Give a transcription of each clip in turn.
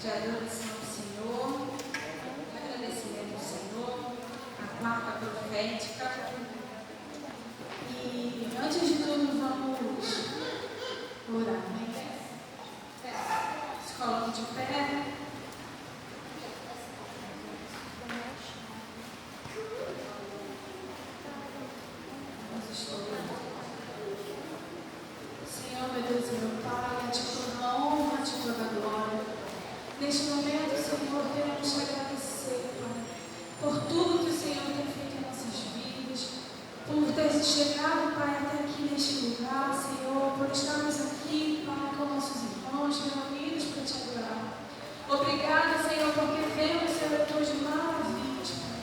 de adoração ao Senhor, de agradecimento ao Senhor, a quarta profética. E antes de tudo, vamos orar, né? Se coloque de pé. Senhor, meu Deus e meu Pai, a Ti toda a honra, a Ti toda a glória. Neste momento, Senhor, queremos te agradecer, Pai, por tudo que o Senhor tem feito em nossas vidas, por ter chegado, Pai, até aqui neste lugar, Senhor, por estarmos aqui, Pai, com nossos irmãos reunidos para Te adorar. Obrigada, Senhor, porque vemos, Senhor, Tuas maravilhas, Pai.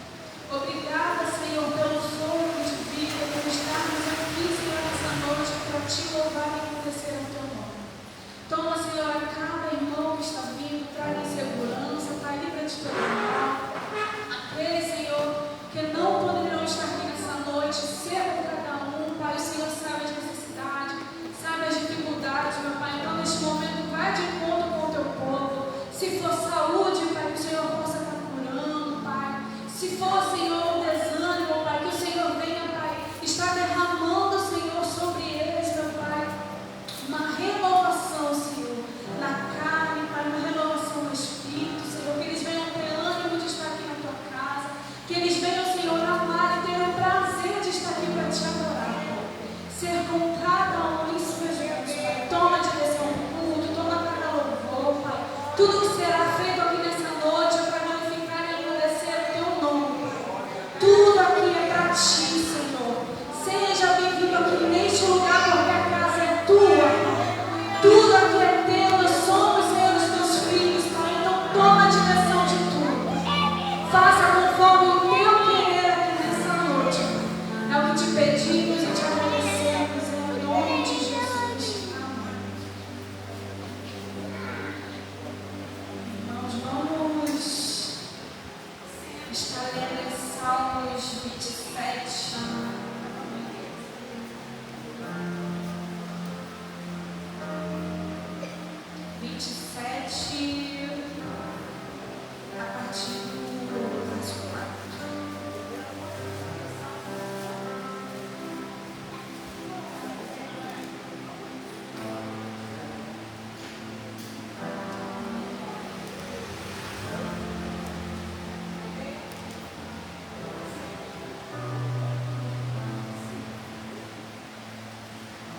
Obrigada, Senhor, pelo fogo de vida, por estarmos aqui, Senhor, nessa noite, para Te louvar e agradecer ao Teu nome. Toma, Senhor, a cada irmão que está vindo, traga segurança, Pai, livra-te pelo mal. Aqueles, Senhor, que não poderão estar aqui nessa noite, serva cada um, Pai, o Senhor sabe as necessidades, sabe as dificuldades, meu Pai. Então, neste momento, vai de encontro com o Teu povo. Se for saúde, Pai, que o Senhor possa estar curando, Pai. Se for, Senhor, desânimo, Pai, que o Senhor venha, Pai, está derramando, Senhor, sobre eles, meu Pai, uma renovação, Senhor, na carne, Pai, uma renovação no espírito, Senhor, que eles venham ter ânimo de estar aqui na Tua casa, que eles venham, Senhor, amar e ter o prazer de estar aqui para Te adorar, Pai. Ser com cada um em suas mãos, Pai. Toma a direção do culto, toma cada louvor, Pai. Tudo que será feito aqui nessa noite é para glorificar e engrandecer o Teu nome, Pai. Tudo aqui é para Ti, Senhor. Seja bem-vindo aqui neste lugar, porque a casa é Tua, Pai. Tudo aqui é Teu, nós somos, Senhor, os Teus filhos, Pai. Então toma a direção de tudo. Faça conforme o Teu querer aqui nessa noite, Pai. É o que Te pedimos e Te agradecemos, em nome de Jesus. Amém. Irmãos, vamos estar lendo Salmos 27. A partir do verso 4.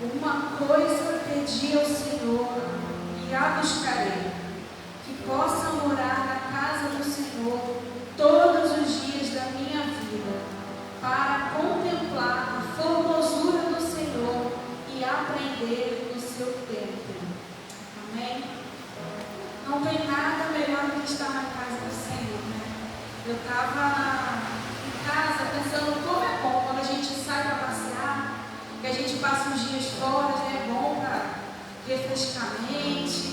Uma coisa pedi ao Senhor e a buscarei, que possa morar na casa do Senhor todos os dias da minha vida, para contemplar a formosura do Senhor e aprender do seu templo. Amém? Não tem nada melhor do que estar na casa do Senhor, né? Eu estava em casa pensando como é bom quando a gente sai para passear, que a gente passa uns dias fora, já é bom para refrescar a mente.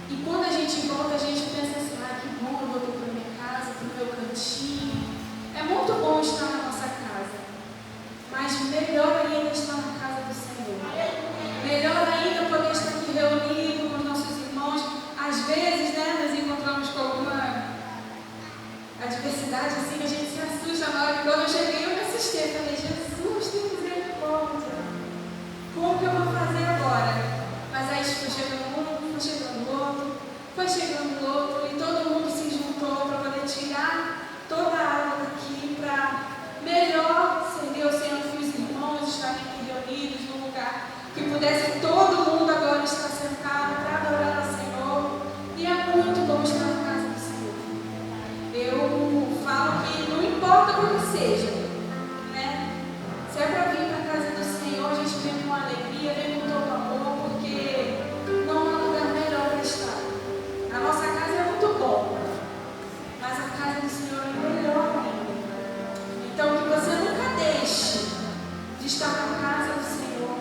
E quando a gente volta, a gente pensa assim, que bom, eu voltei para minha casa, para o meu cantinho. É muito bom estar na nossa casa, mas melhor ainda estar na casa do Senhor. Melhor ainda poder estar aqui reunido com os nossos irmãos. Às vezes, né, nos encontramos com alguma adversidade assim, que a gente se assusta na hora. Quando eu cheguei, eu me assustei. Falei, Jesus, tem misericórdia. Como que eu vou fazer agora? Mas aí foi chegando um, foi chegando outro, foi chegando outro, e todo mundo se juntou para poder tirar toda a água daqui, para melhor servir ao Senhor, que os irmãos estarem aqui reunidos num lugar que pudesse todo mundo agora estar sentado para adorar ao Senhor. E é muito bom estar na casa do Senhor. Eu falo que não importa como seja, né? Se é para vir para a casa do Senhor, a gente vem com alegria, vem com todo amor, porque não há lugar melhor para estar. A nossa casa é muito boa, mas a casa do Senhor é melhor ainda. Então, que você nunca deixe de estar na casa do Senhor,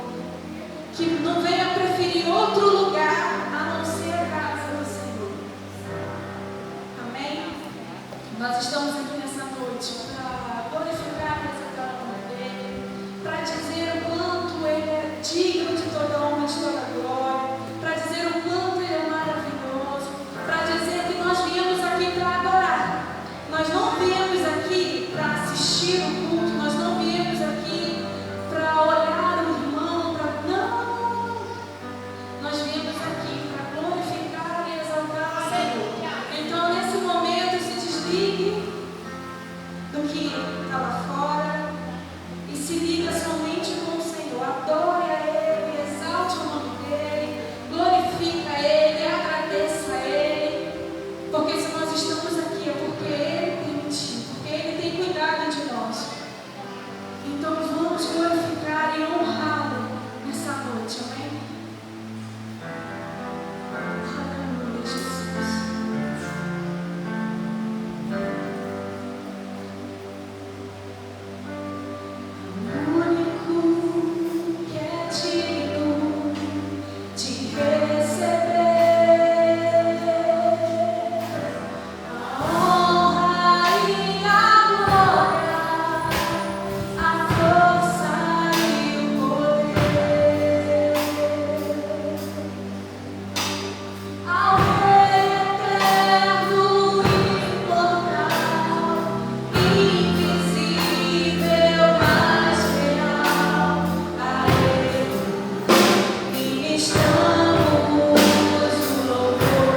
que não venha preferir outro lugar a não ser a casa do Senhor. Amém? Nós estamos aqui nessa noite para glorificar e exaltar o nome dEle, para dizer o quanto Ele é digno de toda honra, de toda glória, para dizer o quanto Ele é maravilhoso, para dizer aqui do que está lá fora e se liga somente com o Senhor. Adore a Ele, exalte o nome dEle, glorifica a Ele, agradeça a Ele, porque se nós estamos aqui é porque Ele permitiu, porque Ele tem cuidado de nós. Então vamos glorificar e honrá-lo nessa noite, amém? Aleluia, Jesus. O único que é digno de receber a honra e a glória, a força e o poder, ao Rei eterno e imortal, invisível, mas real, a Ele ministramos o louvor.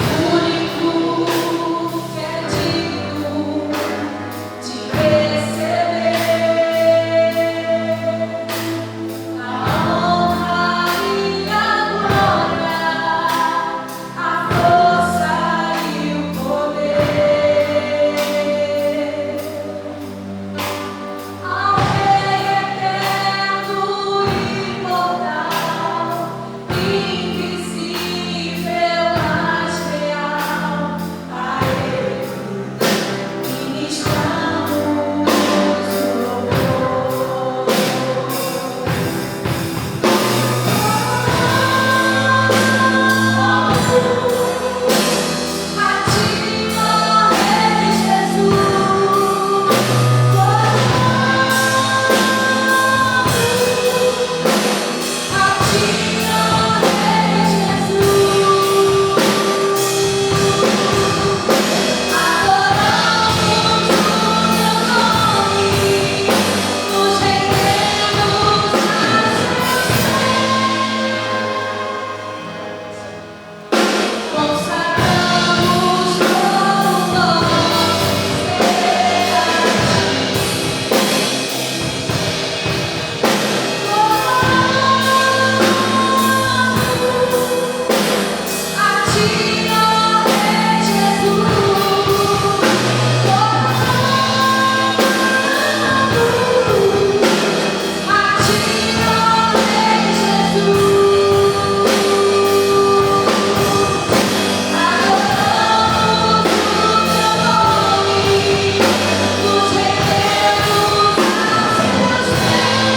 O único que é digno de receber a honra e a glória, a força e o poder, ao Rei eterno e imortal, invisível, mas real, a Ele ministramos o louvor. A Ti, ó Rei Jesus, a Ti, ó Rei Jesus, adoramos o Teu nome, nos rendemos a Teus pés, consagramos todo o nosso ser a Ti, ó Rei Jesus, a Ti, ó Rei Jesus, adoramos o Teu nome, nos rendemos a Teus pés,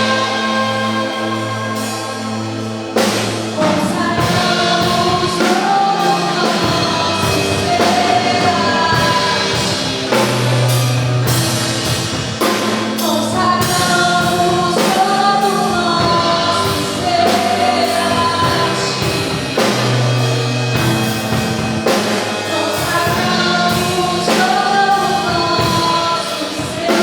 consagramos todo o nosso ser a Ti, consagramos todo o nosso ser a Ti, consagramos todo o nosso ser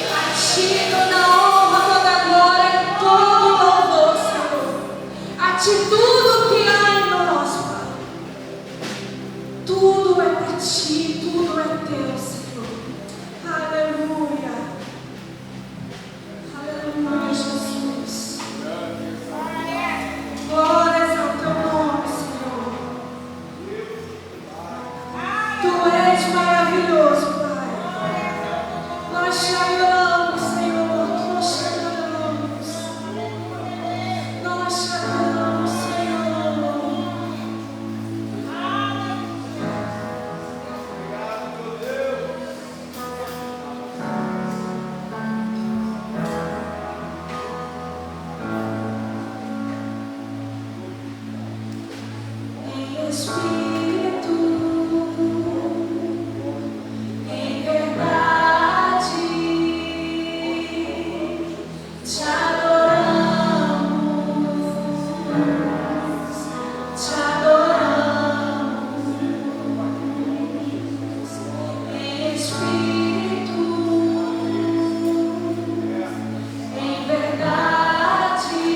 a Ti, toda a honra, toda a glória, todo o louvor, Senhor. A Ti tudo que há em nós, Pai. Tudo é para Ti, tudo é Teu, Senhor. Aleluia. Aleluia, Jesus. Glórias ao Teu nome, Senhor. Tu és maravilhoso, Pai. Nós te adoramos, Senhor. Nós te adoramos. Nós te adoramos, Senhor. Em espírito, em verdade, te adoramos, te adoramos. Em espírito, em verdade.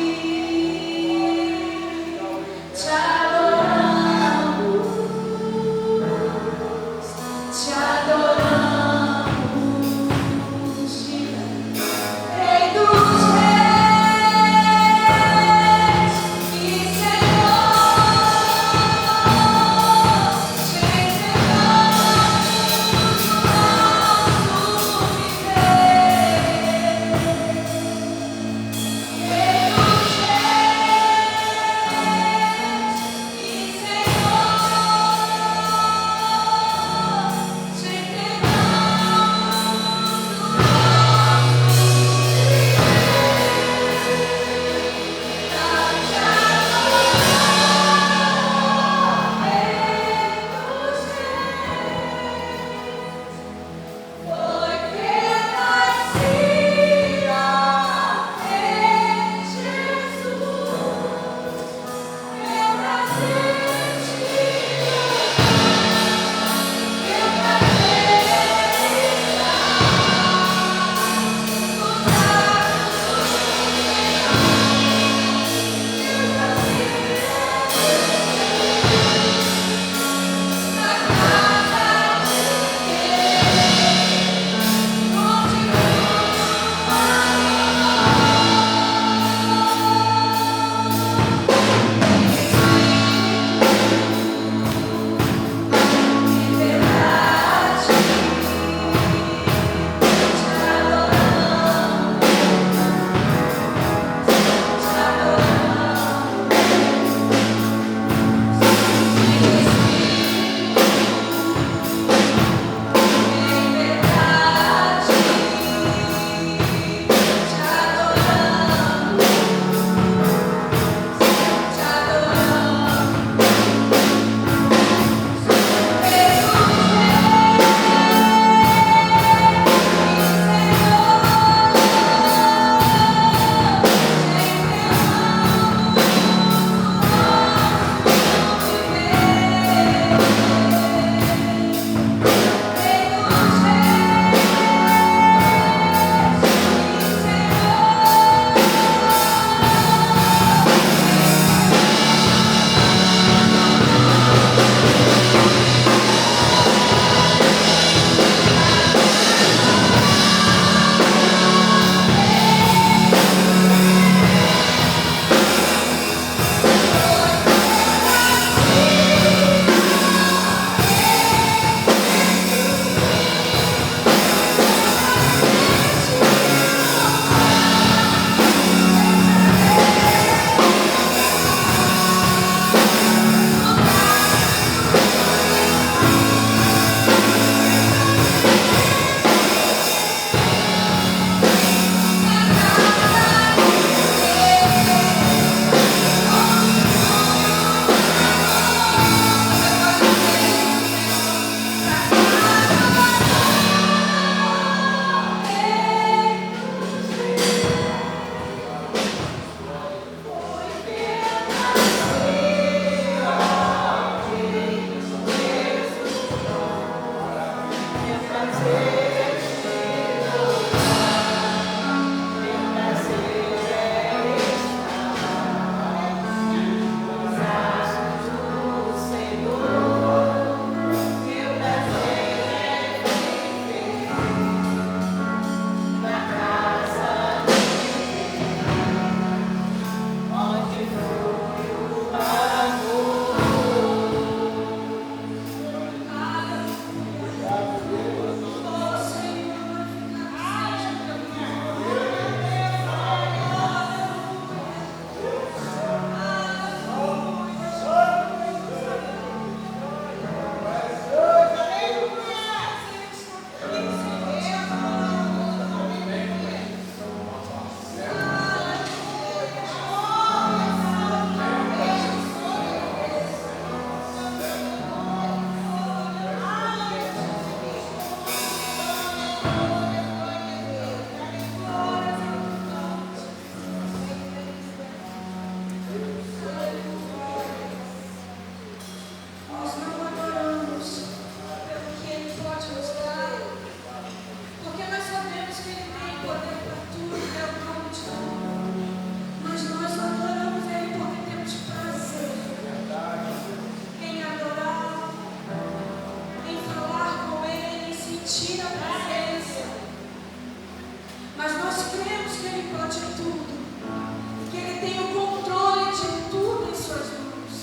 tudo, que Ele tem o controle de tudo em suas mãos.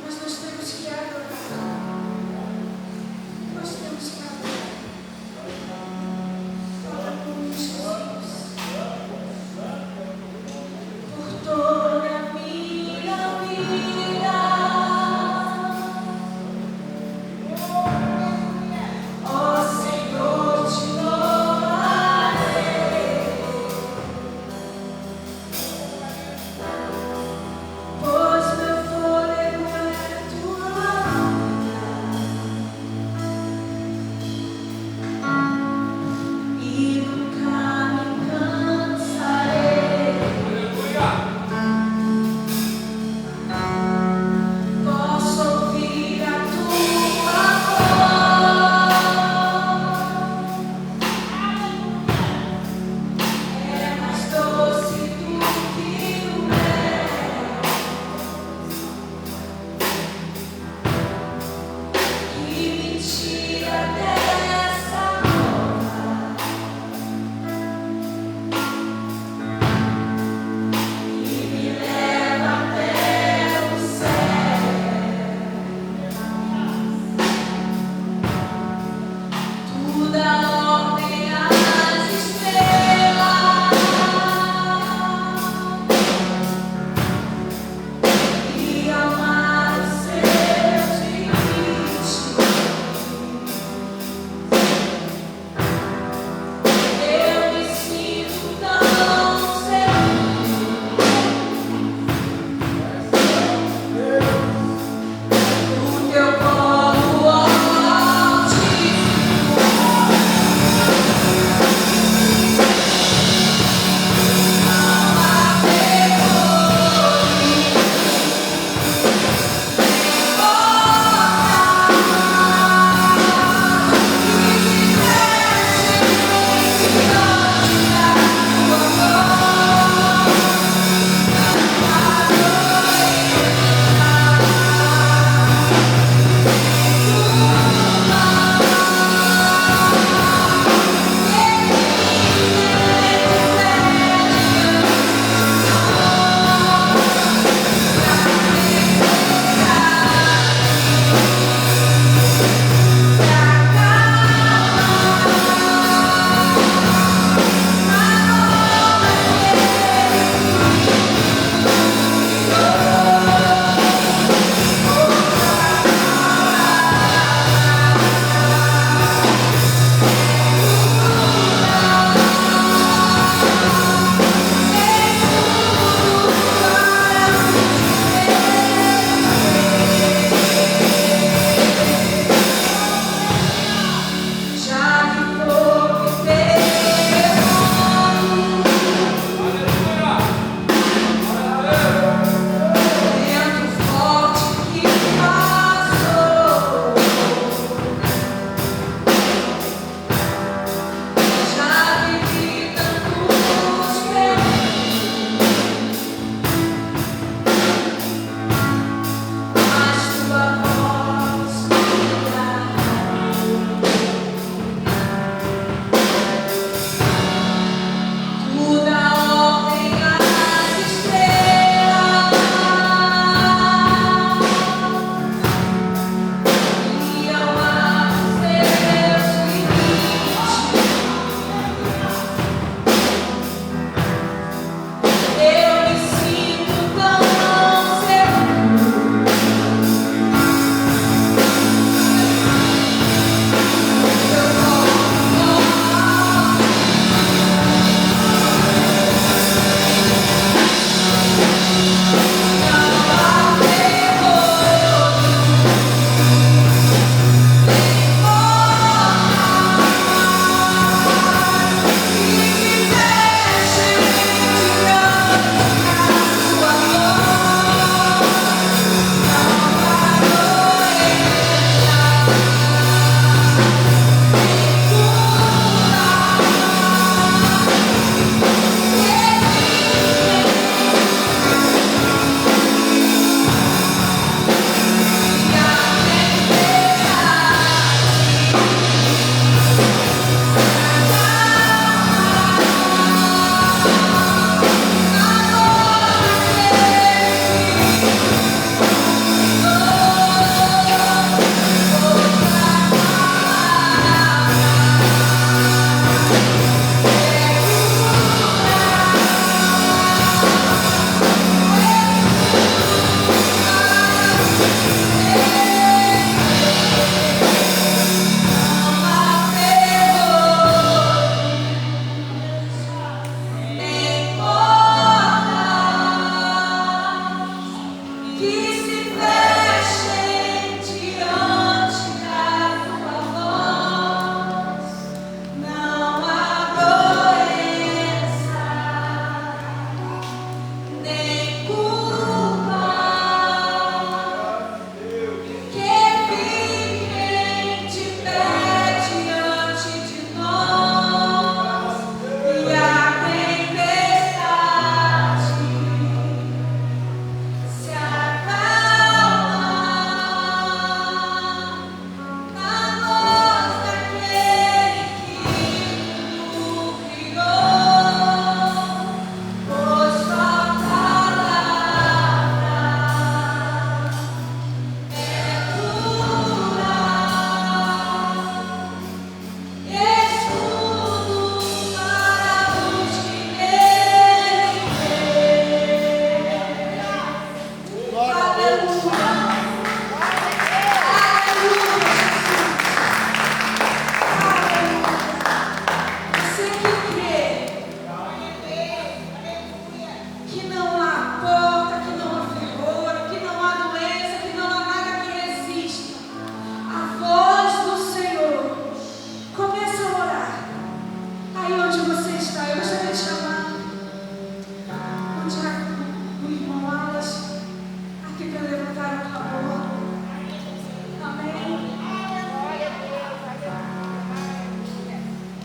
Mas nós temos que adorar. Nós temos que adorar. Aleluia, Jesus. Por toda a minha vida, ó Senhor, te louvarei.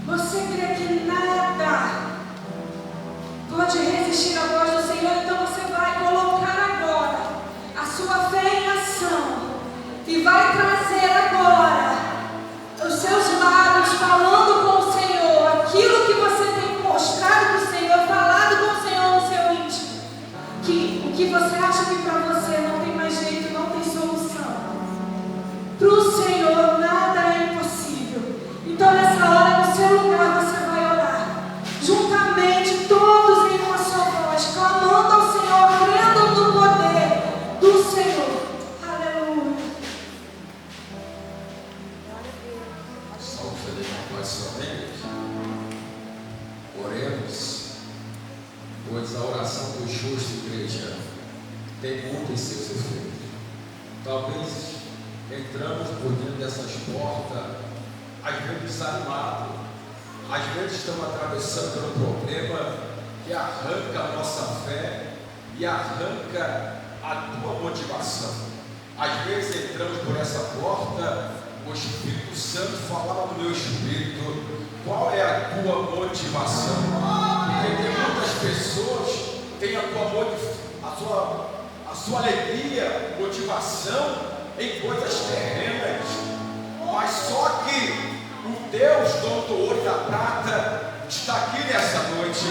Você crê que nada pode resistir à voz do Senhor? Então você vai colocar agora a sua fé em ação e vai trazer agora os seus lábios falando com o Senhor aquilo que você tem mostrado para o Senhor, falado com o Senhor no seu íntimo, que o que você acha que para você não tem mais jeito, não tem solução, para o Senhor nada é impossível. Então nessa hora, no seu lugar, você vai orar juntamente, todos em uma só voz, clamando ao Senhor, crendo no poder do Senhor. Aleluia. Salve a paz sua igreja. Oremos, pois a oração do justo, igreja, tem muito em seus efeitos. Talvez entramos por dentro dessas portas, às vezes desanimados, às vezes estamos atravessando por um problema que arranca a nossa fé e arranca a tua motivação. Às vezes entramos por essa porta, o Espírito Santo falava no meu espírito: qual é a tua motivação? Porque tem muitas pessoas que têm a sua alegria, motivação em coisas terrenas, mas só que o Deus dono do ouro e da prata está aqui nessa noite,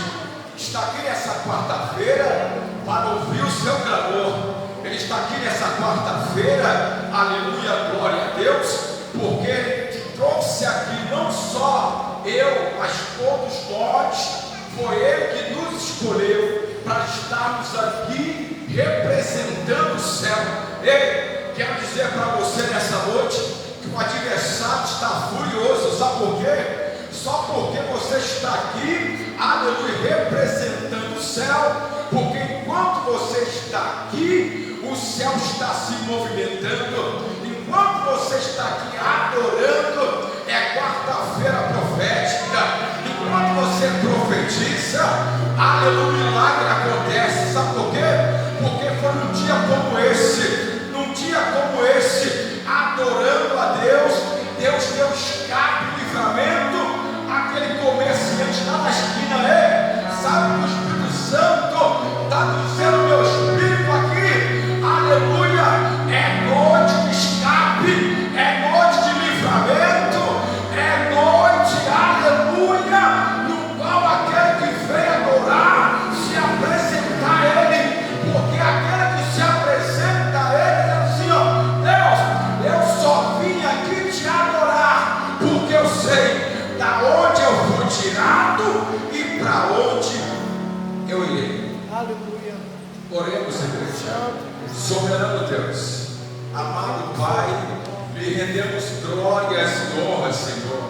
está aqui nessa quarta-feira para ouvir o seu clamor. Ele está aqui nessa quarta-feira, aleluia, glória a Deus, porque Ele te trouxe aqui, não só eu, mas todos nós. Foi Ele que nos escolheu para estarmos aqui representando o céu. Ei, quero dizer para você nessa noite que o adversário está furioso. Sabe por quê? Só porque você está aqui, aleluia, representando o céu. Porque enquanto você está aqui, o céu está se movimentando. Enquanto você está aqui adorando, é quarta-feira profética. Enquanto você profetiza, aleluia, milagre acontece. Sabe por quê? Porque foi num dia como esse, adorando a Deus, Deus deu escape e livramento àquele comerciante lá na esquina. Sabe que o Espírito Santo está dizendo meu espírito aqui, aleluia, é noite de escape, é noite de livramento, é noite, aleluia, no qual aquele que vem adorar se apresentar a Ele, porque aquele que se apresenta a Ele é assim: ó, Deus, eu só vim aqui te adorar, porque eu sei da onde eu fui tirado e para onde eu irei. Aleluia. Oremos, igreja. Soberano Deus, amado Pai, lhe rendemos glórias e honras, Senhor,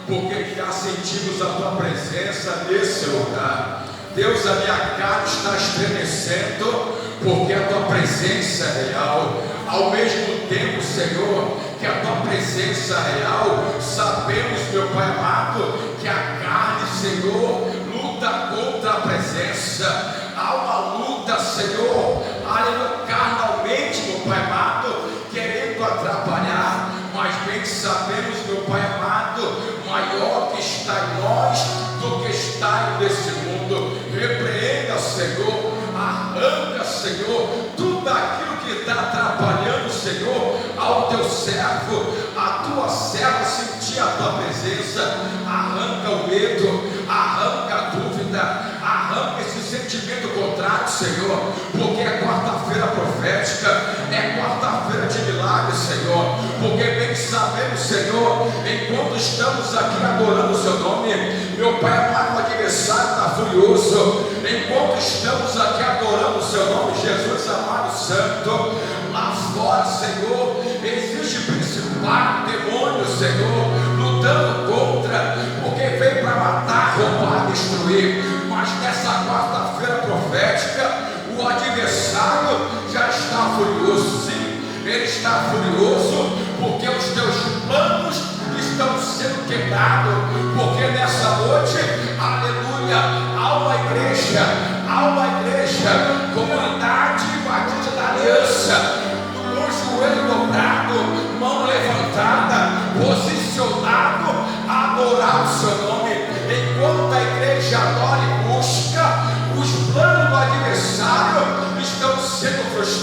porque já sentimos a tua presença nesse lugar. Deus, a minha carne está estremecendo, porque a tua presença é real. Ao mesmo tempo, Senhor, que a tua presença é real, sabemos, meu Pai amado, que a carne, Senhor, luta contra a presença. Há uma luta, Senhor, aleluia, carnalmente, meu Pai amado, querendo atrapalhar, mas bem sabemos, meu Pai amado, maior que está em nós do que está nesse mundo. Repreenda, Senhor, arranca, Senhor, tudo aquilo que está atrapalhando, Senhor, ao teu servo, a tua serva sentir a tua presença. Arranca o medo, arranca a dúvida, arranca esse sentimento contrário, Senhor, porque é quarta-feira profética, é quarta-feira de milagres, Senhor, porque bem sabemos, Senhor, enquanto estamos aqui adorando o seu nome, meu Pai amado, o adversário está furioso. Enquanto estamos aqui adorando o seu nome, Jesus amado santo, lá fora, Senhor, existe principado, demônio, Senhor, lutando contra, porque veio para matar, roubar, destruir. Mas nessa quarta-feira profética, o adversário já está furioso. Sim, ele está furioso, porque os teus planos estão sendo quebrados. Porque nessa noite, aleluia, há uma igreja, comunidade Batista da Aliança, com o joelho dobrado, mão levantada, posicionado a adorar o seu nome.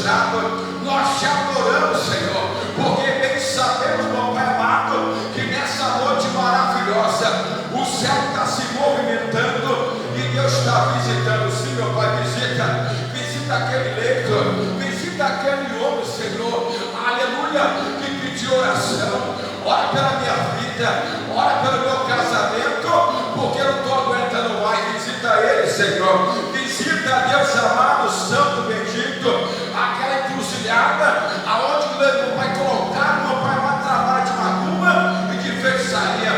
prostrado, nós te adoramos, Senhor, porque bem sabemos, meu Pai amado, que nessa noite maravilhosa o céu está se movimentando e Deus está visitando. Sim, meu Pai, visita aquele leito, visita aquele homem, Senhor, aleluia, que pediu oração. Ora pela minha vida, ora pelo meu casamento, porque eu não estou aguentando mais. Visita ele, Senhor, visita, Deus amado, santo, bendito, aquela encruzilhada aonde o Pai colocar, meu Pai, vai trabalho de macumba e de feitiçaria.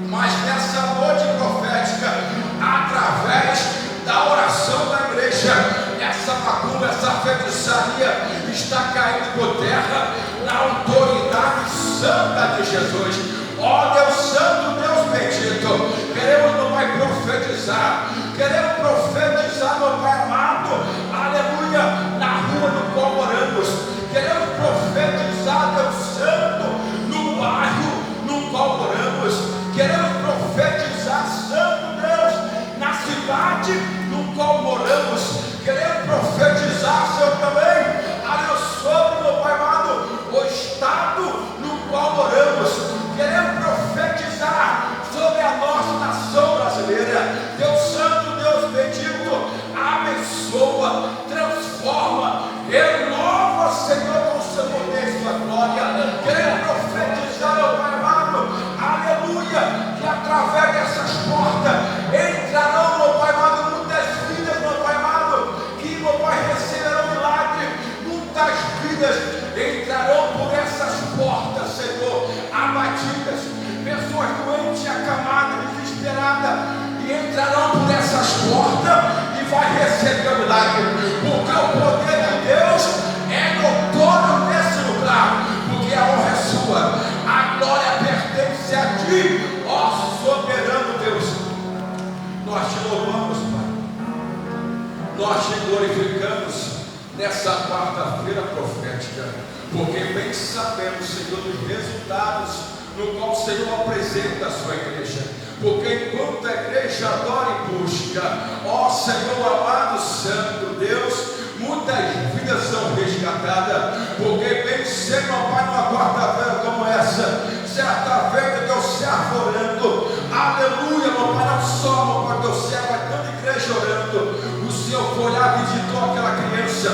Mas nessa noite profética, através da oração da igreja, essa macumba, essa feitiçaria está caindo por terra na autoridade santa de Jesus. Ó Deus santo, Deus bendito, queremos, meu Pai, profetizar, meu Pai amado, aleluia, na rua no qual moramos, queremos profetizar, Deus santo, no bairro no qual moramos, queremos profetizar, santo Deus, na cidade no qual moramos, queremos profetizar, Senhor, também, aleluia, sobre, meu Pai amado, o estado no qual moramos, queremos profetizar sobre a nossa nação brasileira. Deus santo, Deus bendito, abençoa, transforma, renova, Senhor, com o seu poder e sua glória. Queremos profetizar, meu Pai amado, aleluia, que através dessas portas entrarão, meu Pai amado, muitas vidas, meu Pai amado, que, meu Pai, receberão milagre, muitas vidas entrarão por essas portas, Senhor, abatidas, pessoas doentes, acamadas, desesperadas, e entrarão por essas portas e vai receber o milagre, porque o poder de Deus é notório nesse lugar, porque a honra é sua, a glória pertence a ti, ó soberano Deus. Nós te louvamos, Pai, nós te glorificamos nessa quarta-feira profética, porque bem sabemos, Senhor, dos resultados no qual o Senhor apresenta a sua igreja, porque enquanto a igreja adora e busca, ó Senhor amado, santo Deus, muitas vidas são resgatadas, porque bem cedo, meu Pai, numa quarta-feira como essa, certa vez Deus servo orando, aleluia, meu Pai, não só, meu Pai, Deus servo, é tanta igreja orando, o Senhor foi olhar, visitou aquela criança,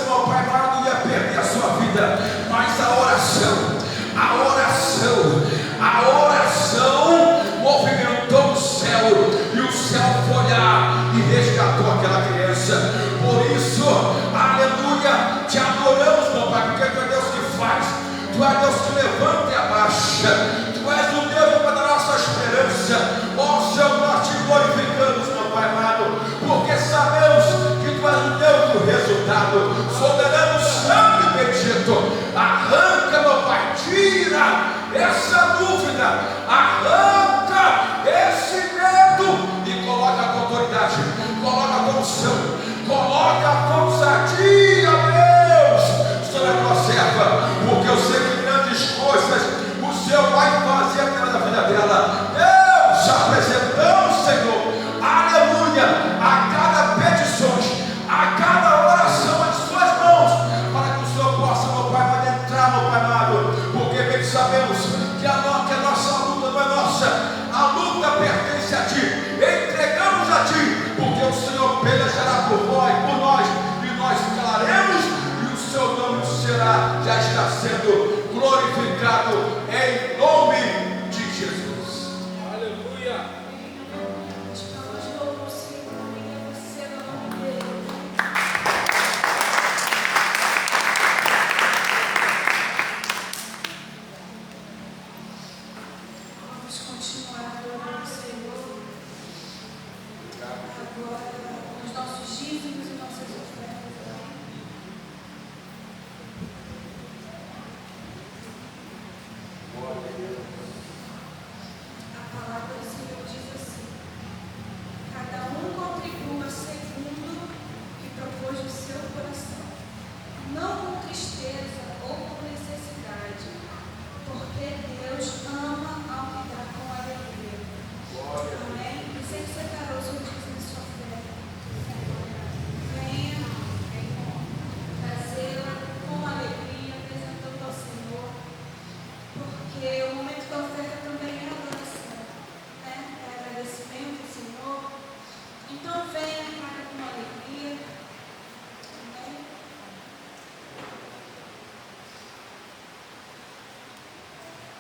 meu Pai amado, ia perder a sua vida, mas a oração movimentou o céu, e o céu foi olhar e resgatou aquela criança. Por isso, aleluia, te adoramos, meu Pai, porque tu é Deus que faz, tu é Deus que levanta e abaixa, tu és o Deus da nossa esperança. Ó Senhor, nós te glorificamos, meu Pai amado, porque sabemos que tu és o Deus do resultado, soberano, santo e bendito. Arranca, meu Pai, tira essa dúvida, arranca esse medo e coloca a autoridade, coloca a condição, coloca a ousadia, Deus, sobre a tua serva, porque eu sei que grandes coisas o Senhor vai fazer na vida dela. Deus, apresentamos, Senhor, aleluia, a cada petição, a cada oração em suas mãos, para que o Senhor possa, meu Pai, adentrar, meu Pai amado, porque bem sabemos que a nossa luta não é nossa, a luta pertence a Ti, entregamos a Ti, porque o Senhor pelejará por nós, e nós calaremos, e o Seu nome já está sendo glorificado em nome de Jesus. Aleluia.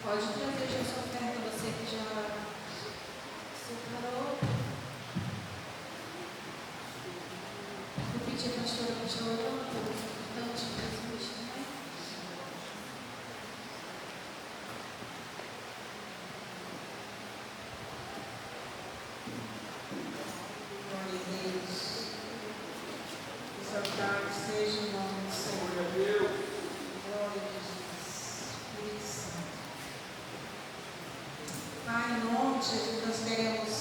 Pode trazer já sua oferta, você que já separou. Vou pedir a pastora para estar orando pelos importantes de Jesus também. Glória a Deus. Exaltado seja o nome do Senhor. Glória a Jesus. Espírito Santo. Pai, em nome de Jesus, nós queremos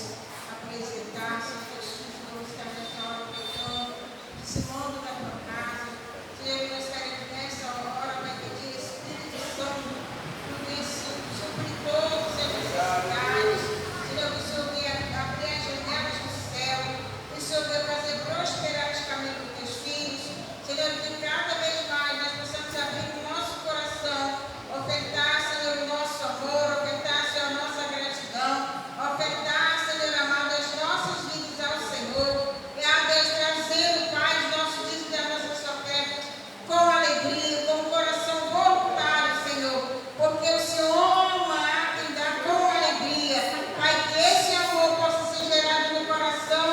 apresentar, Senhor, teus filhos, vamos estar nessa hora pregando, aproximando da tua casa. Senhor, nós queremos nessa hora, Pai, pedir Espírito Santo, sobre todos as necessidades. Senhor, que o Senhor venha abrir as janelas do céu, que o Senhor venha fazer prosperar os caminhos dos teus filhos. Senhor, que cada vez mais nós possamos abrir o nosso coração, ofertar, Senhor, o nosso amor, ofertar, Senhor, a nossa gratidão, ofertar, Senhor amado, as nossas vidas ao Senhor. E a Deus trazendo, Pai, os nossos dízimos e as nossas ofertas com alegria, com o coração voluntário, Senhor, porque o Senhor ama quem dá com alegria. Pai, que esse amor possa ser gerado no coração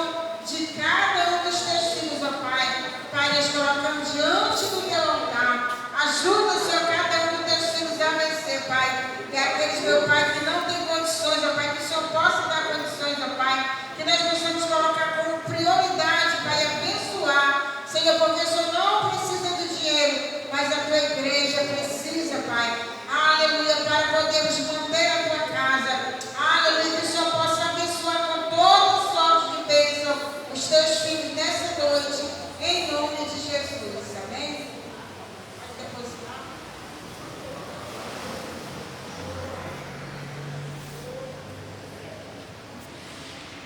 de cada um dos teus filhos, ó Pai. Pai, nós colocamos diante do teu altar. Ajuda, Senhor, cada um dos teus filhos a vencer, Pai. E aqueles, meu Pai, que não têm condições, ó Pai, que o Senhor possa dar condições, ó Pai. Que nós possamos colocar como prioridade, Pai, abençoar. Senhor, porque o Senhor não precisa do dinheiro, mas a tua igreja precisa, Pai. Aleluia, para podermos manter a tua casa. Aleluia, que o Senhor possa abençoar com toda sorte de bênção os teus filhos nessa noite, em nome de Jesus. Amém? Pode depositar.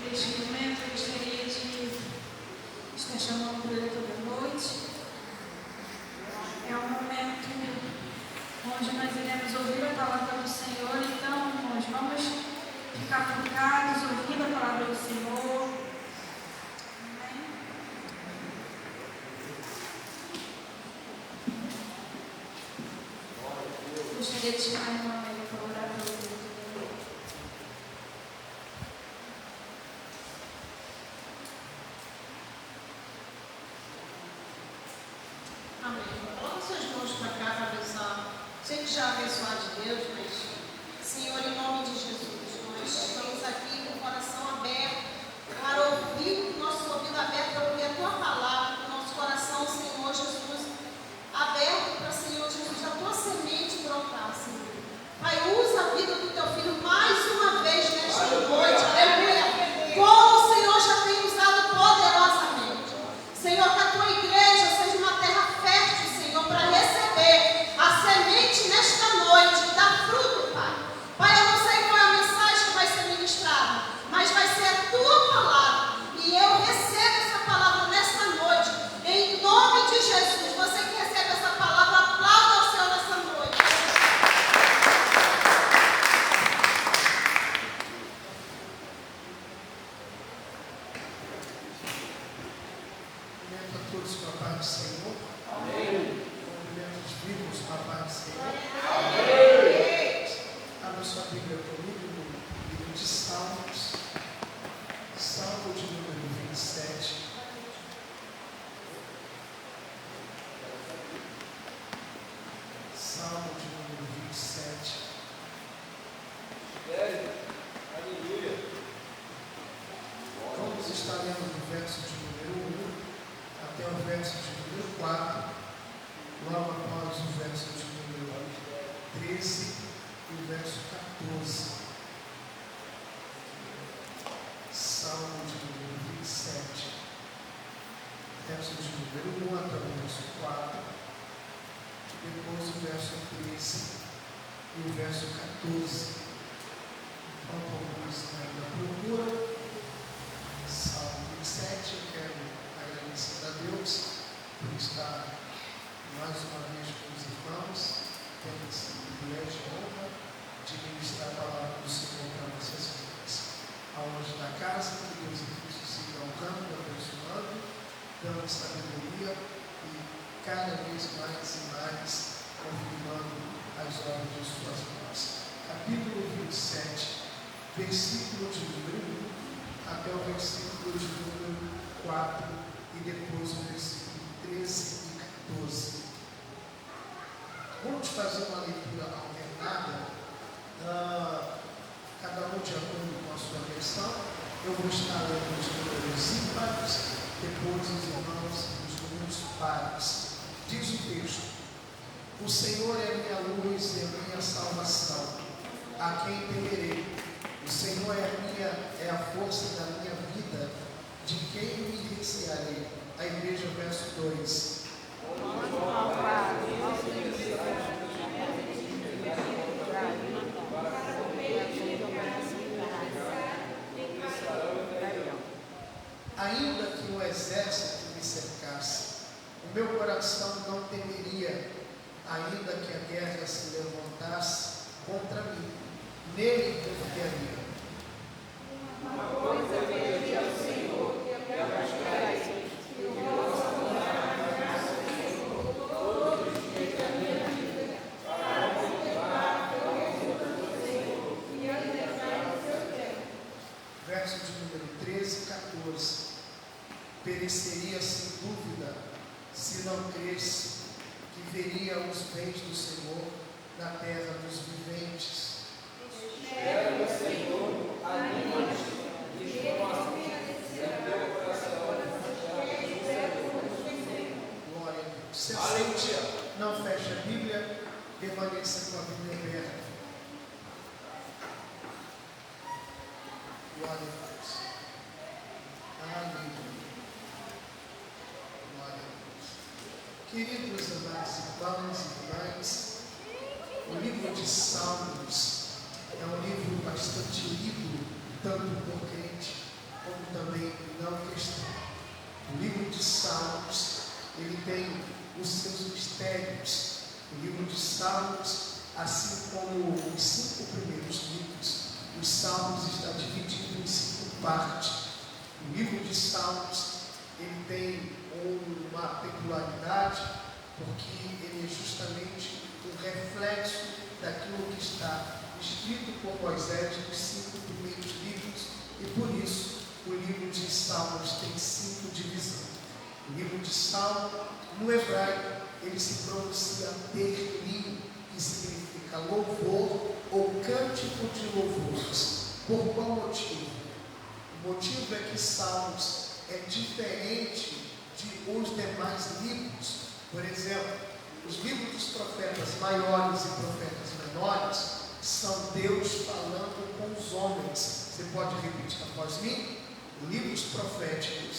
Neste momento, eu gostaria de estar chamando o preletor da noite. É um momento onde nós iremos ouvir a palavra do Senhor. Então, nós vamos ficar focados, ouvindo a palavra do Senhor. Amém? Gostaria de chamar a irmã Amélia para orar pelo preletor da noite. Amém. Coloque suas mãos para cá para abençoar. Sei que já abençoar de Deus, mas, Senhor, em nome de Jesus, nós estamos aqui com o coração aberto para ouvir, o nosso ouvido aberto para ouvir a tua palavra, o nosso coração, Senhor Jesus, aberto para, Senhor Jesus, a tua semente brotar, Senhor. Pai, usa a vida do teu filho mais uma vez nesta noite, aleluia. Como o Senhor já tem usado poderosamente. Senhor, que a tua igreja seja uma terra fértil, Senhor, para receber a semente nesta noite, dar fruto, Pai. Pai, eu não sei qual é a mensagem que vai ser ministrada, mas vai ser a tua palavra. E eu recebo essa palavra nesta noite, em nome de Jesus. Você que recebe essa palavra, aplauda ao Senhor nessa noite. Cumprimento a todos com a paz do Senhor. Amém. Cumprimento os vivos com a paz do Senhor. Amém. Abra sua Bíblia comigo no livro de Salmos. Salmo de número 27. Salmo de número 27. Aleluia. Vamos estar lendo do verso de número 1 até o verso de número 4, logo após o verso de número 13 e o verso 14. Salmo de número 27, verso de número 1 até o verso 4, depois o verso 13 e o verso 14. Enquanto alguns ainda procuram, Salmo 27, eu quero agradecer a Deus por estar mais uma vez com os irmãos, tendo esse privilégio e honra de ministrar a palavra do Senhor para vocês vidas. Aonde na casa, que Deus e Cristo sigam honrando, abençoando, dando sabedoria e cada vez mais e mais confirmando as obras de suas mãos. capítulo 27, versículo de número 1 até o versículo de número 4 e depois o versículo 13 e 14. Vamos fazer uma leitura alternada, cada um de acordo com a sua versão. Eu vou estar lendo os números ímpares, depois os irmãos os números pares. Diz o texto: o Senhor é a minha luz e a minha salvação, a quem temerei? O Senhor é a força da minha vida, de quem me recearei? A igreja, verso 2. Ainda que o exército me cercasse, o meu coração não temeria. Ainda que a guerra se levantasse contra mim, nele confiaria. Uma coisa pedi ao Senhor, que a buscarei, e o vosso honrar a graça do Senhor todos os dias da minha vida, para contemplar a beleza do Senhor e alegrar o seu tempo. Verso de número 13 e 14. Pereceria sem dúvida, se não cresce, que veria os bens do Senhor na terra dos viventes. Espera no Senhor, anima-te, e teu coração. Glória a Deus. Se aceite, não feche a Bíblia, permaneça com a Bíblia aberta. Glória a Deus. Aleluia. Queridos amados irmãos e irmãs, o livro de Salmos é um livro bastante lido, tanto por crente como também não cristão. O livro de Salmos, ele tem os seus mistérios. O livro de Salmos, assim como os 5 primeiros livros, os Salmos está dividido em 5 partes. O livro de Salmos, ele tem uma peculiaridade, porque ele é justamente um reflexo daquilo que está escrito por Moisés nos 5 primeiros livros, e por isso o livro de Salmos tem 5 divisões. O livro de Salmos, no hebraico, ele se pronuncia Tehillim, que significa louvor ou cântico de louvores. Por qual motivo? O motivo é que Salmos é diferente de os demais livros. Por exemplo, os livros dos profetas maiores e profetas menores são Deus falando com os homens. Você pode repetir após mim? Livros proféticos.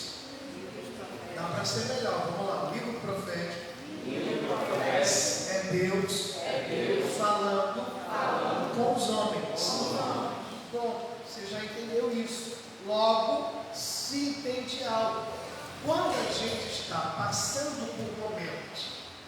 Dá para ser melhor, vamos lá. O livro profético é Deus falando com os homens. Bom, você já entendeu isso. Logo, se entende algo. Quando a gente está passando por momentos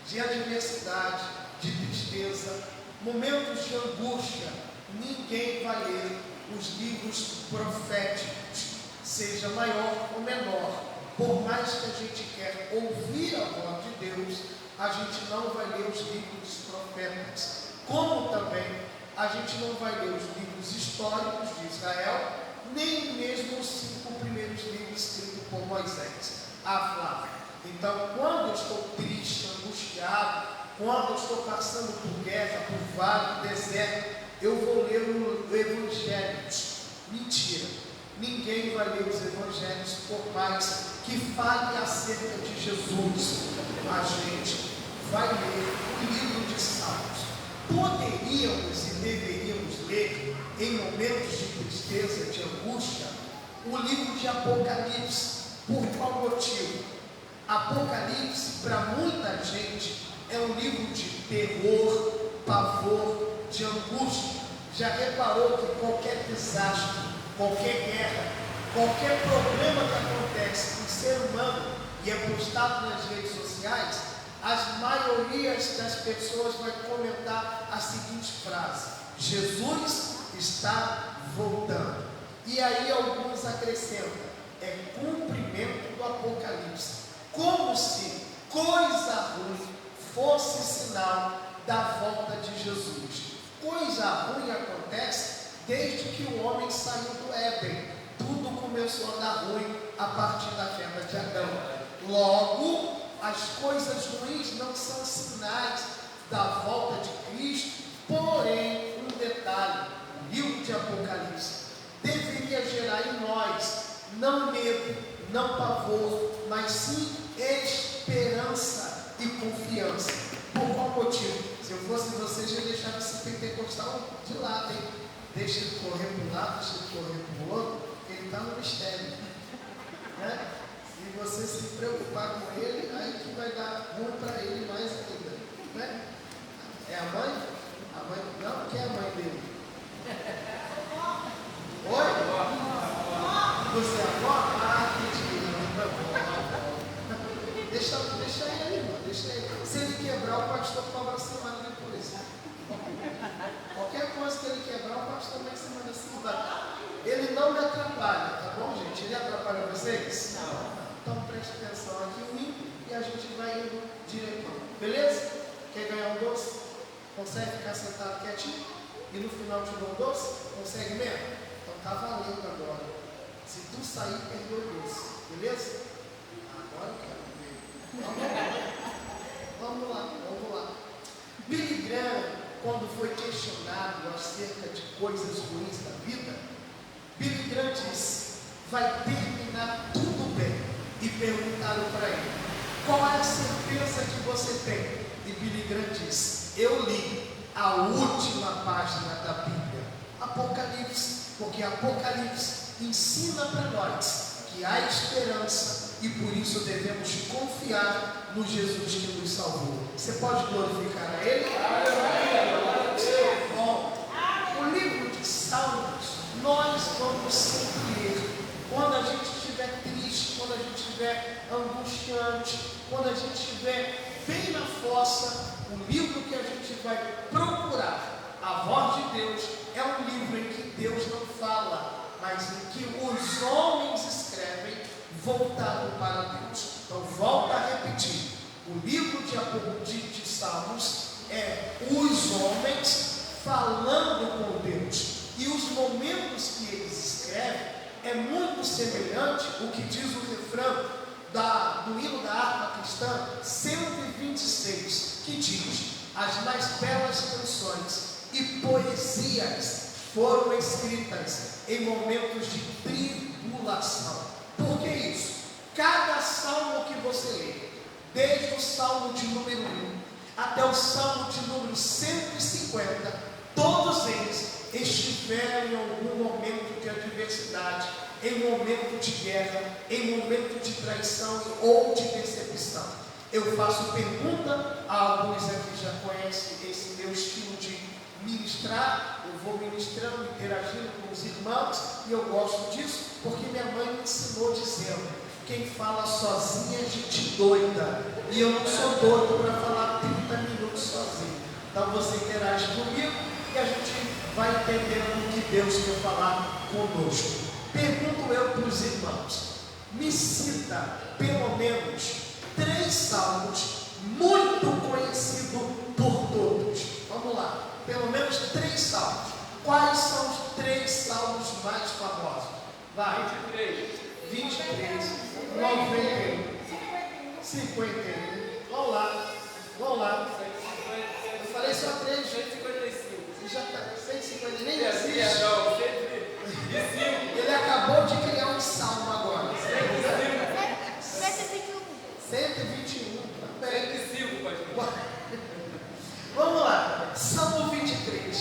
de adversidade, de tristeza, momentos de angústia, ninguém vai ler os livros proféticos, seja maior ou menor. Por mais que a gente quer ouvir a voz de Deus, a gente não vai ler os livros dos profetas. Como também a gente não vai ler os livros históricos de Israel, nem mesmo os 5 primeiros livros escritos por Moisés. Flávia, então quando eu estou triste, angustiado, quando eu estou passando por guerra, por vale, deserto, eu vou ler o Evangelhos. Mentira, ninguém vai ler os Evangelhos por mais que fale acerca de Jesus. A gente vai ler o livro de Salmos. Poderíamos e deveríamos ler, em momentos de tristeza, de angústia, o livro de Apocalipse. Por qual motivo? Apocalipse, para muita gente, é um livro de terror, pavor, de angústia. Já reparou que qualquer desastre, qualquer guerra, qualquer problema que acontece com o ser humano e é postado nas redes sociais, as maiorias das pessoas vai comentar a seguinte frase: Jesus está voltando. E aí alguns acrescentam: é cumprimento do Apocalipse, como se coisa ruim fosse sinal da volta de Jesus. Coisa ruim acontece desde que o homem saiu do Éden. Tudo começou a dar ruim a partir da queda de Adão. Logo, as coisas ruins não são sinais da volta de Cristo, porém, um detalhe, o livro de Apocalipse deveria gerar em nós não medo, não pavor, mas sim esperança e confiança. Por qual motivo? Se eu fosse você, já deixava esse pentecostal de lado, hein? Deixa ele correr para um lado, deixa ele correr para o outro, ele está no mistério, né? E você se preocupar com ele, aí que vai dar ruim para ele mais ainda, né? É a mãe? A mãe não? Quem é a mãe dele? Oi? Você é a avó? Ah, que deixa ele, irmão, deixa ele. Se ele quebrar, o pastor cobra a semana depois. Qualquer coisa que ele quebrar, o pastor vai semana assim. Ele não me atrapalha, tá bom, gente? Ele atrapalha vocês? Não. Então preste atenção aqui em mim e a gente vai indo direito. Beleza? Quer ganhar um doce? Consegue ficar sentado quietinho? E no final te dou um doce? Consegue mesmo? Então tá valendo agora. Se tu sair, perdeu o doce. Beleza? Agora eu quero ver. Vamos lá. Billy Graham, quando foi questionado acerca de coisas ruins da vida, Billy Graham disse: vai terminar tudo bem. E perguntaram para ele: qual é a certeza que você tem? E Billy Graham disse: eu li a última página da Bíblia, Apocalipse, porque Apocalipse ensina para nós que há esperança e por isso devemos confiar no Jesus que nos salvou. Você pode glorificar a Ele? Bom, o livro de Salmos nós vamos sempre ler quando a gente estiver triste, quando a gente estiver angustiante, quando a gente estiver bem na fossa. O livro que a gente vai procurar, a voz de Deus, é um livro em que Deus não fala, mas em que os homens escrevem voltado para Deus. Então volta a repetir, o livro de Salmos é os homens falando com Deus, e os momentos que eles escrevem é muito semelhante ao que diz o refrão do hino da harpa cristã 126, que diz: as mais belas canções e poesias foram escritas em momentos de tribulação. Por que isso? Cada salmo que você lê, desde o salmo de número 1 até o salmo de número 150, todos eles estiveram em algum momento de adversidade, em momento de guerra, em momento de traição ou de decepção. Eu faço pergunta, a alguns aqui já conhecem esse meu estilo de ministrar, eu vou ministrando, interagindo com os irmãos, e eu gosto disso, porque minha mãe me ensinou dizendo: quem fala sozinho é gente doida, e eu não sou doido para falar 30 minutos sozinho. Então você interage comigo e a gente vai entendendo o que Deus quer falar conosco. Pergunto eu para os irmãos: me cita pelo menos 3 salmos muito conhecidos por todos. Vamos lá, pelo menos 3 salmos. Quais são os 3 salmos mais famosos? Vai. 23, 91, 51. Vamos lá. Eu falei só 3. 155. Já está 150, nem Perdão, existe. 105. Ele acabou de criar um salmo agora. 121. Também. 105, pastor. Vamos lá. Salmo 23.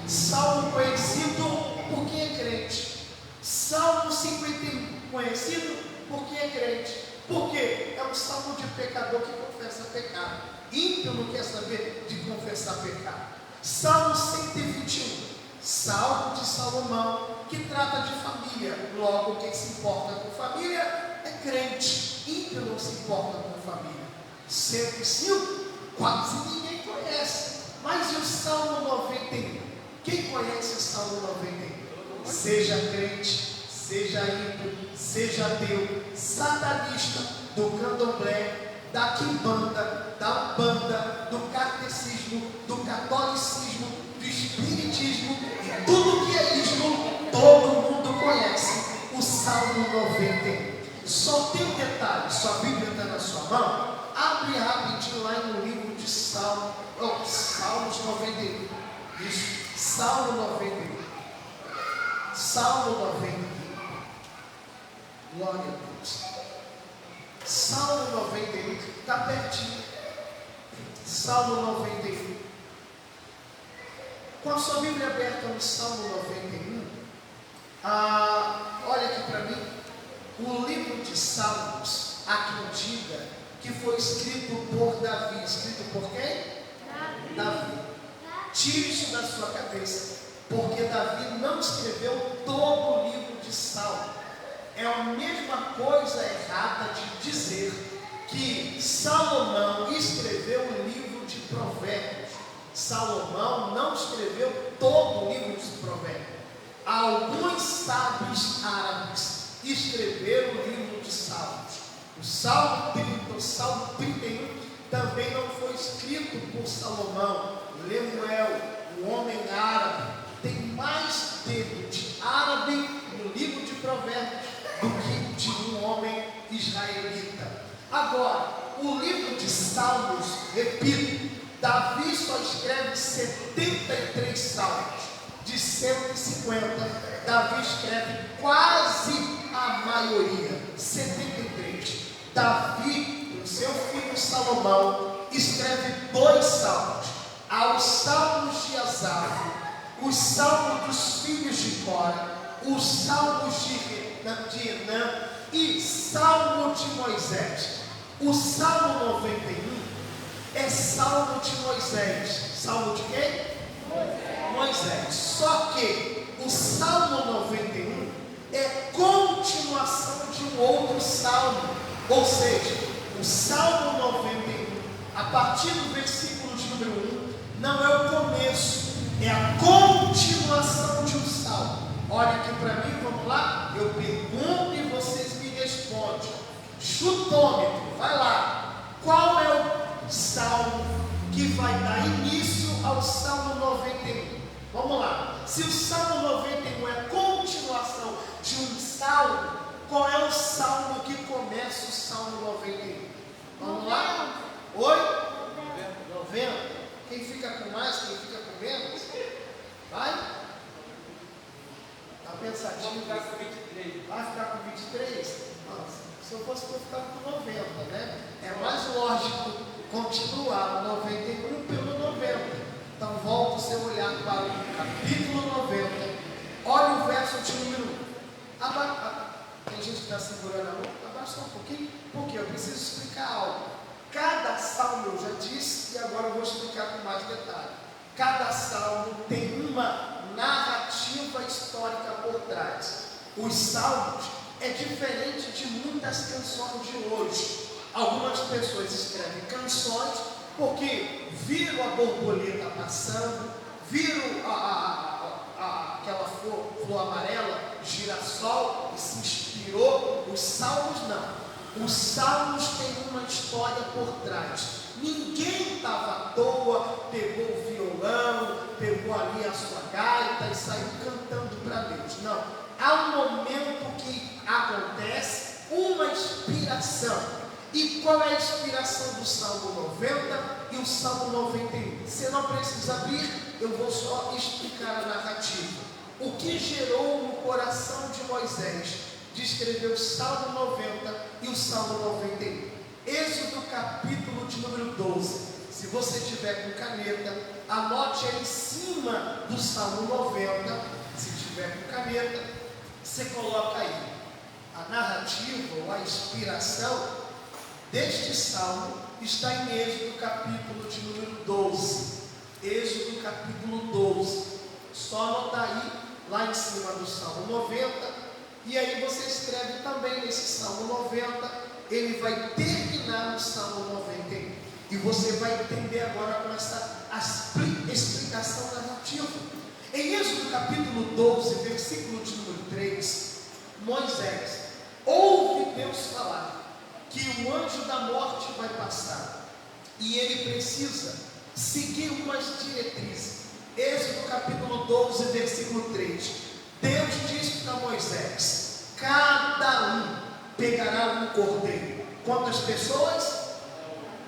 Salmo conhecido por quem é crente. Salmo 51. Conhecido por quem é crente. Por quê? É um salmo de pecador que confessa pecado. Ímpio não quer saber de confessar pecado. Salmo 121. Salmo de Salomão, que trata de família. Logo, quem se importa com família é crente. Ímpio não se importa com família. 105, quase ninguém conhece. Mas e o Salmo 91? Quem conhece o Salmo 91? Seja crente, seja ímpio, seja ateu, satanista, do candomblé, da quimbanda, da umbanda, do catecismo, do catolicismo, do espiritismo e tudo que é ismo, todo mundo conhece o Salmo 91. Só tem um detalhe, sua Bíblia está na sua mão, abre rapidinho lá no livro de Salmos 91. Isso, Salmo 91. Salmo 91. Glória a Deus. Salmo 91, está pertinho. Salmo 91. Com a sua Bíblia aberta no Salmo 91, olha aqui para mim. O livro de Salmos, há quem diga que foi escrito por Davi. Escrito por quem? Davi. Tire isso da sua cabeça, porque Davi não escreveu todo o livro de Salmos. É a mesma coisa errada de dizer que Salomão escreveu o livro de Provérbios. Salomão não escreveu todo o livro de Provérbios. Alguns sábios árabes escreveram o livro de Salmos. O Salmo 30, o Salmo 31 também não foi escrito por Salomão. Lemuel, um homem árabe, tem mais dedo de árabe no livro de Provérbios do que de um homem israelita. Agora, o livro de Salmos, repito, Davi só escreve 73 salmos. De 150, Davi escreve quase a maioria, 73. Davi, o seu filho Salomão, escreve 2 salmos. Há os salmos de Asaf, os salmos dos filhos de Cora, os salmos de Enã e salmo de Moisés. O Salmo 91 é salmo de Moisés. Salmo de quem? Moisés. Só que o Salmo 91 é continuação de um outro salmo. Ou seja, o Salmo 91, a partir do versículo de número 1, não é o começo, é a continuação de um salmo. Olha aqui para mim, vamos lá? Eu pergunto e vocês me respondem. Chutômetro, vai lá. Qual é o salmo que vai dar início ao Salmo 91? Vamos lá. Se o Salmo 91 é continuação de um salmo, qual é o salmo que começa o Salmo 91? Vamos lá? Oi? 90. Quem fica com mais, quem fica com menos? Vai? Está pensativo? Vamos ficar com 23. Vai ficar com 23? Nossa, se eu fosse eu ficava com 90, né? É mais lógico continuar o 91 pelo 90. Então volta o seu olhar para o capítulo 90. Olha o verso de número 1. Tem gente que está segurando a mão? Abaixa um pouquinho, porque eu preciso explicar algo. Cada salmo eu já disse, e agora eu vou explicar com mais detalhe. Cada salmo tem uma narrativa histórica por trás. Os salmos é diferente de muitas canções de hoje. Algumas pessoas escrevem canções porque viram a borboleta passando, viram aquela flor amarela, girassol, e se inspirou. Os salmos não. Os salmos têm uma história por trás. Ninguém estava à toa, pegou o violão, pegou ali a sua gaita e saiu cantando para Deus. Não. Há um momento que acontece uma inspiração. E qual é a inspiração do Salmo 90 e o Salmo 91? Você não precisa abrir, eu vou só explicar a narrativa. O que gerou no coração de Moisés de escrever o Salmo 90 e o Salmo 91? Êxodo capítulo de número 12. Se você tiver com caneta, anote aí em cima do Salmo 90. Se tiver com caneta, você coloca aí a narrativa ou a inspiração deste salmo. Está em Êxodo capítulo de número 12. Êxodo capítulo 12. Só anotar aí, lá em cima do Salmo 90. E aí você escreve também nesse Salmo 90. Ele vai terminar no Salmo 91. E você vai entender agora com essa explicação narrativa. Em Êxodo capítulo 12, versículo de número 3, Moisés ouve Deus falar que o anjo da morte vai passar e ele precisa seguir umas diretrizes. Êxodo capítulo 12, versículo 3. Deus disse para Moisés: cada um pegará um cordeiro. Quantas pessoas?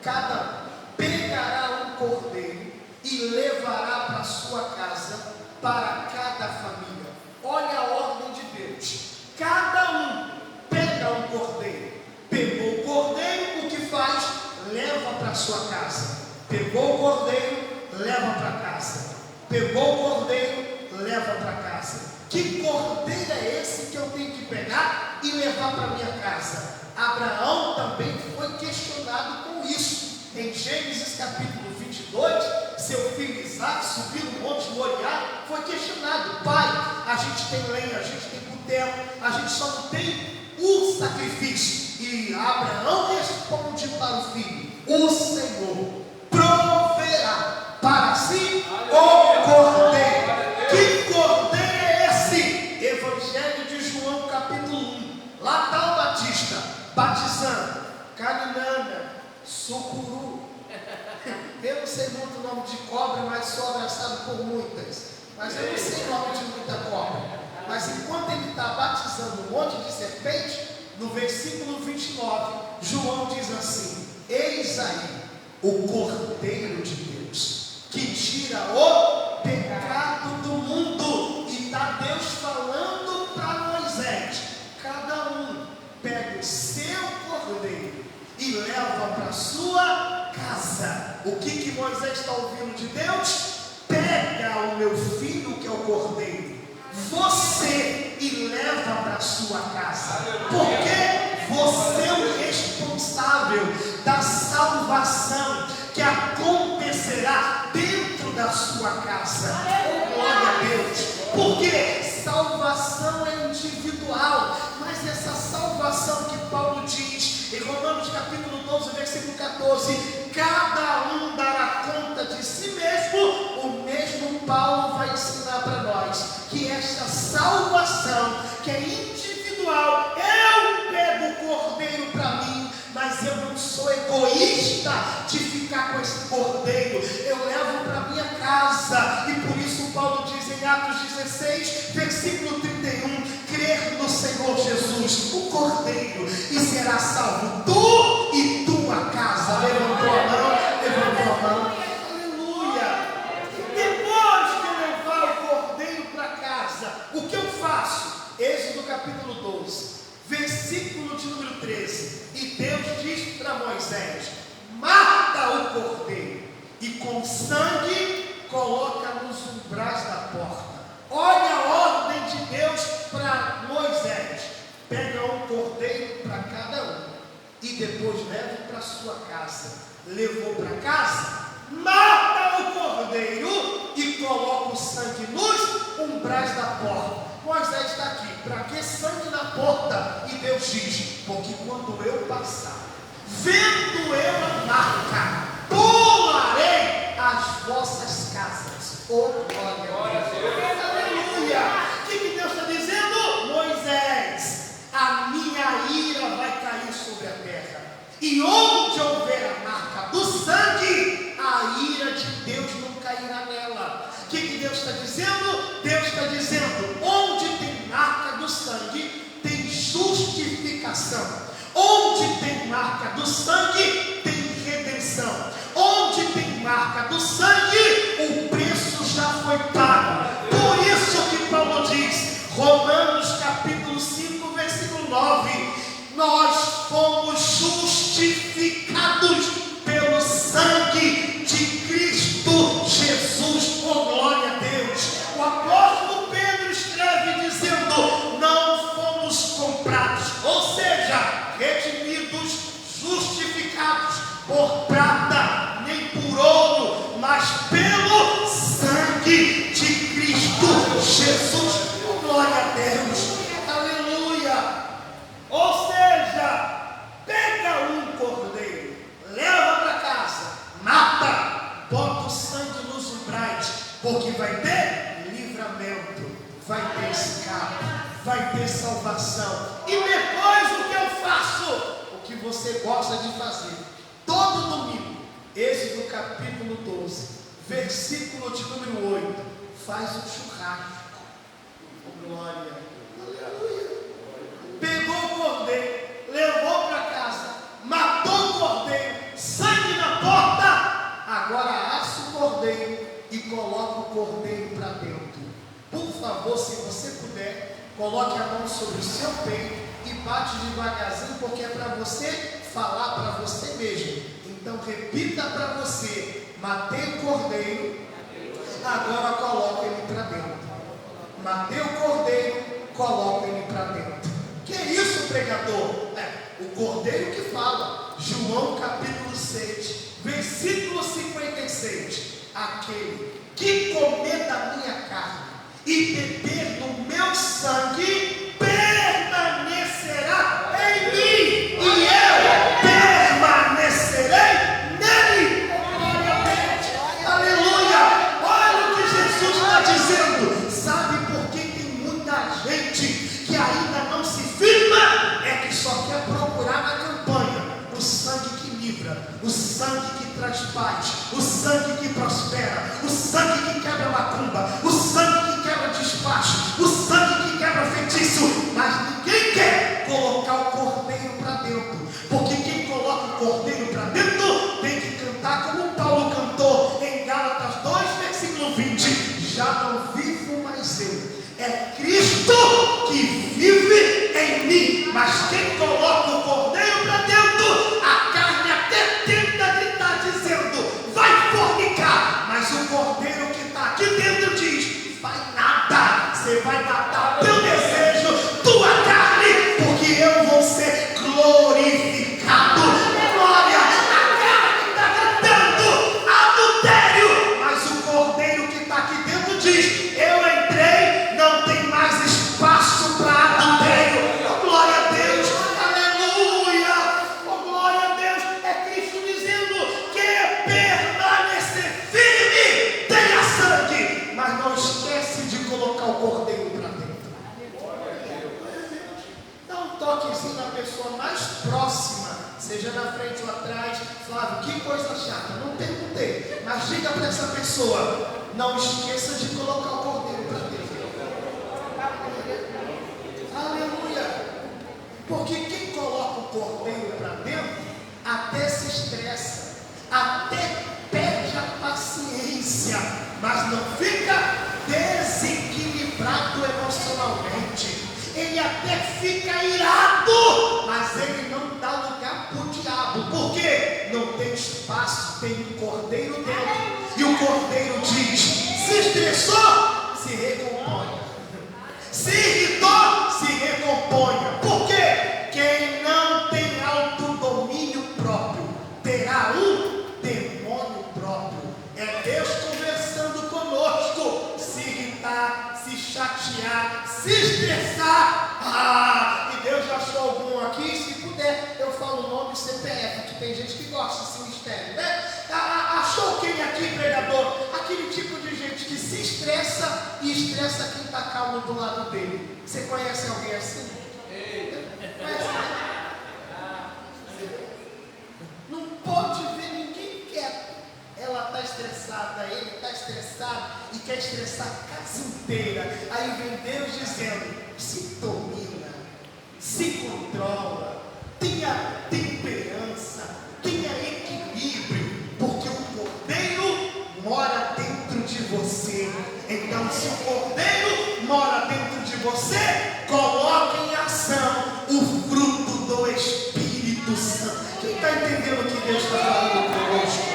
Cada um pegará um cordeiro e levará para sua casa, para cada família. Olha a ordem de Deus. Cada um pega um cordeiro. Pegou o cordeiro, o que faz? Leva para sua casa. Pegou o cordeiro, leva para casa. Pegou o cordeiro, leva para casa. Que cordeiro é esse que eu tenho que pegar e levar para minha casa? Abraão também foi questionado com isso. Em Gênesis capítulo 22, seu filho Isaac subiu no monte Moriá, foi questionado: pai, a gente tem lenha, a gente tem cutelo, a gente só não tem o sacrifício. E Abraão responde para o filho: o Senhor proverá para si o cordeiro. Que cordeiro é esse? Evangelho de João capítulo 1. Lá está o Batista batizando, caninana, sucuru. Eu não sei muito o nome de cobra, mas sou abraçado por muitas. Mas eu não sei o nome de muita cobra. Mas enquanto ele está batizando um monte de serpente, no versículo 29, João diz assim: eis aí o Cordeiro de Deus, que tira o pecado do mundo. E está Deus falando para Moisés: cada um pega o seu cordeiro e leva para sua casa. O que Moisés está ouvindo de Deus? Pega o meu filho, que é o cordeiro, você, e leva para sua casa. Porque você é o responsável da salvação que acontecerá dentro da sua casa. Oh, glória a Deus. Porque salvação é individual, mas essa salvação que Paulo diz em Romanos capítulo 12, versículo 14: cada um dará conta de si mesmo. O mesmo Paulo vai ensinar para nós que esta salvação, que é individual, eu pego o cordeiro para mim, mas eu não sou egoísta de ficar com esse cordeiro, eu levo para minha casa. E por isso Paulo diz em Atos 16, versículo 31, crer no Senhor Jesus, o cordeiro, e será salvo tu e tua casa. Levantou a mão, levantou a mão. Aleluia. Depois que eu levar o cordeiro para casa, o que eu faço? Êxodo capítulo 12, versículo de número 13. E Deus diz para Moisés: mata o cordeiro e com sangue coloca nos umbrais da porta. Olha a ordem de Deus para Moisés: pega um cordeiro para cada um e depois leva para sua casa. Levou para casa, mata o cordeiro e coloca o sangue nos umbrais da porta. Moisés está aqui: para que sangue na porta? E Deus diz: porque quando eu passar, vendo eu a marca, pularei as vossas casas. Oh, glória a Deus. Aleluia. O que Deus está dizendo? Moisés, a minha ira vai cair sobre a terra, e onde houver a marca do sangue, a ira de Deus não cairá nela. O que Deus está dizendo? Deus está dizendo: onde tem marca do sangue, tem justificação. Onde tem marca do sangue, tem redenção. Onde tem marca do sangue, o preço já foi pago. Por isso que Paulo diz, Romanos capítulo 5, versículo 9: nós fomos justificados pelo sangue de Cristo Jesus. Oh, glória a Deus. O apóstolo Pedro escreve dizendo: não fomos comprados, ou seja, redimidos, justificados por prata nem por ouro, mas pelo sangue de Cristo Jesus. Oh, glória a Deus. Aleluia. Ou seja, pega um cordeiro, leva para casa, mata, bota o sangue nos umbrais, porque vai ter livramento, vai ter escape, vai ter salvação. E depois o que eu faço? O que você gosta de fazer todo domingo. Êxodo capítulo 12, versículo de número 8. Faz um churrasco. Oh, glória. Aleluia. Pegou o cordeiro, levou para casa, matou o cordeiro, sangue na porta. Agora assa o cordeiro e coloca o cordeiro para dentro. Por favor, se você puder, coloque a mão sobre o seu peito e bate devagarzinho, porque é para você falar para você mesmo. Então repita para você: matei o cordeiro, agora coloca ele para dentro. Matei o cordeiro, coloca ele para dentro. Que é isso, pregador? O cordeiro que fala. João capítulo 6, versículo 56. Aquele que comer da minha carne e beber do meu sangue permanecerá em mim, e eu permanecerei nele. Glória a Deus. Aleluia. Olha o que Jesus está dizendo. Sabe por que tem muita gente que ainda não se firma? É que só quer procurar na campanha o sangue que livra, o sangue que traz paz, o sangue que prospera, o sangue que quebra macumba, o sangue que quebra despacho, o sangue que quebra feitiço. Mas ninguém quer colocar o cordeiro para dentro, porque quem coloca o cordeiro para dentro tem que cantar como Paulo cantou em Gálatas 2, versículo 20: já não vivo mais eu, é Cristo que vive em mim. Mas quem coloca o cordeiro para dentro, a carne até tenta gritar dizendo: vai fornicar, mas o cordeiro que está aqui dentro diz: vai nada, você vai matar teu desejo, tua carne, porque eu vou ser glorificado. Glória. A carne está gritando adultério, mas o cordeiro que está aqui dentro diz: eu entrei, não tem mais espaço para adultério. Glória a Deus. Aleluia. Oh, glória a Deus. É Cristo dizendo que permanecer firme, tenha sangue, mas não esquece de colocar o cordeiro para dentro. Dá um toquezinho na pessoa mais próxima, seja na frente ou atrás. Flávio, que coisa chata, não perguntei, mas diga para essa pessoa: não esqueça de colocar o cordeiro para dentro. Aleluia. Porque quem coloca o cordeiro para dentro até se estressa, até perde a paciência, mas não fica desequilibrado emocionalmente. Ele até fica irado, mas ele não dá lugar para o diabo. Por quê? Não tem espaço, tem um cordeiro dentro. E o cordeiro diz: se estressou, se recomponha. Se irritou, se recomponha. Por quê? Quem não tem autodomínio próprio terá um demônio próprio. É Deus conversando conosco. Se irritar, se chatear, se estressar. E Deus já achou algum aqui? Se puder, eu falo o nome e CPF, que tem gente que gosta desse mistério, né? Achou quem aqui, pregador? Aquele tipo de gente que se estressa e estressa quem está calmo do lado dele. Você conhece alguém assim? Conhece? Não pode ver ninguém quieto. Ela está estressada, ele está estressado e quer estressar a casa inteira. Aí vem Deus dizendo: se domina, se controla, tenha temperança, tenha equilíbrio, porque o cordeiro mora dentro de você. Então, se o cordeiro mora dentro de você, coloque em ação o fruto do Espírito Santo. Quem está entendendo o que Deus está falando conosco?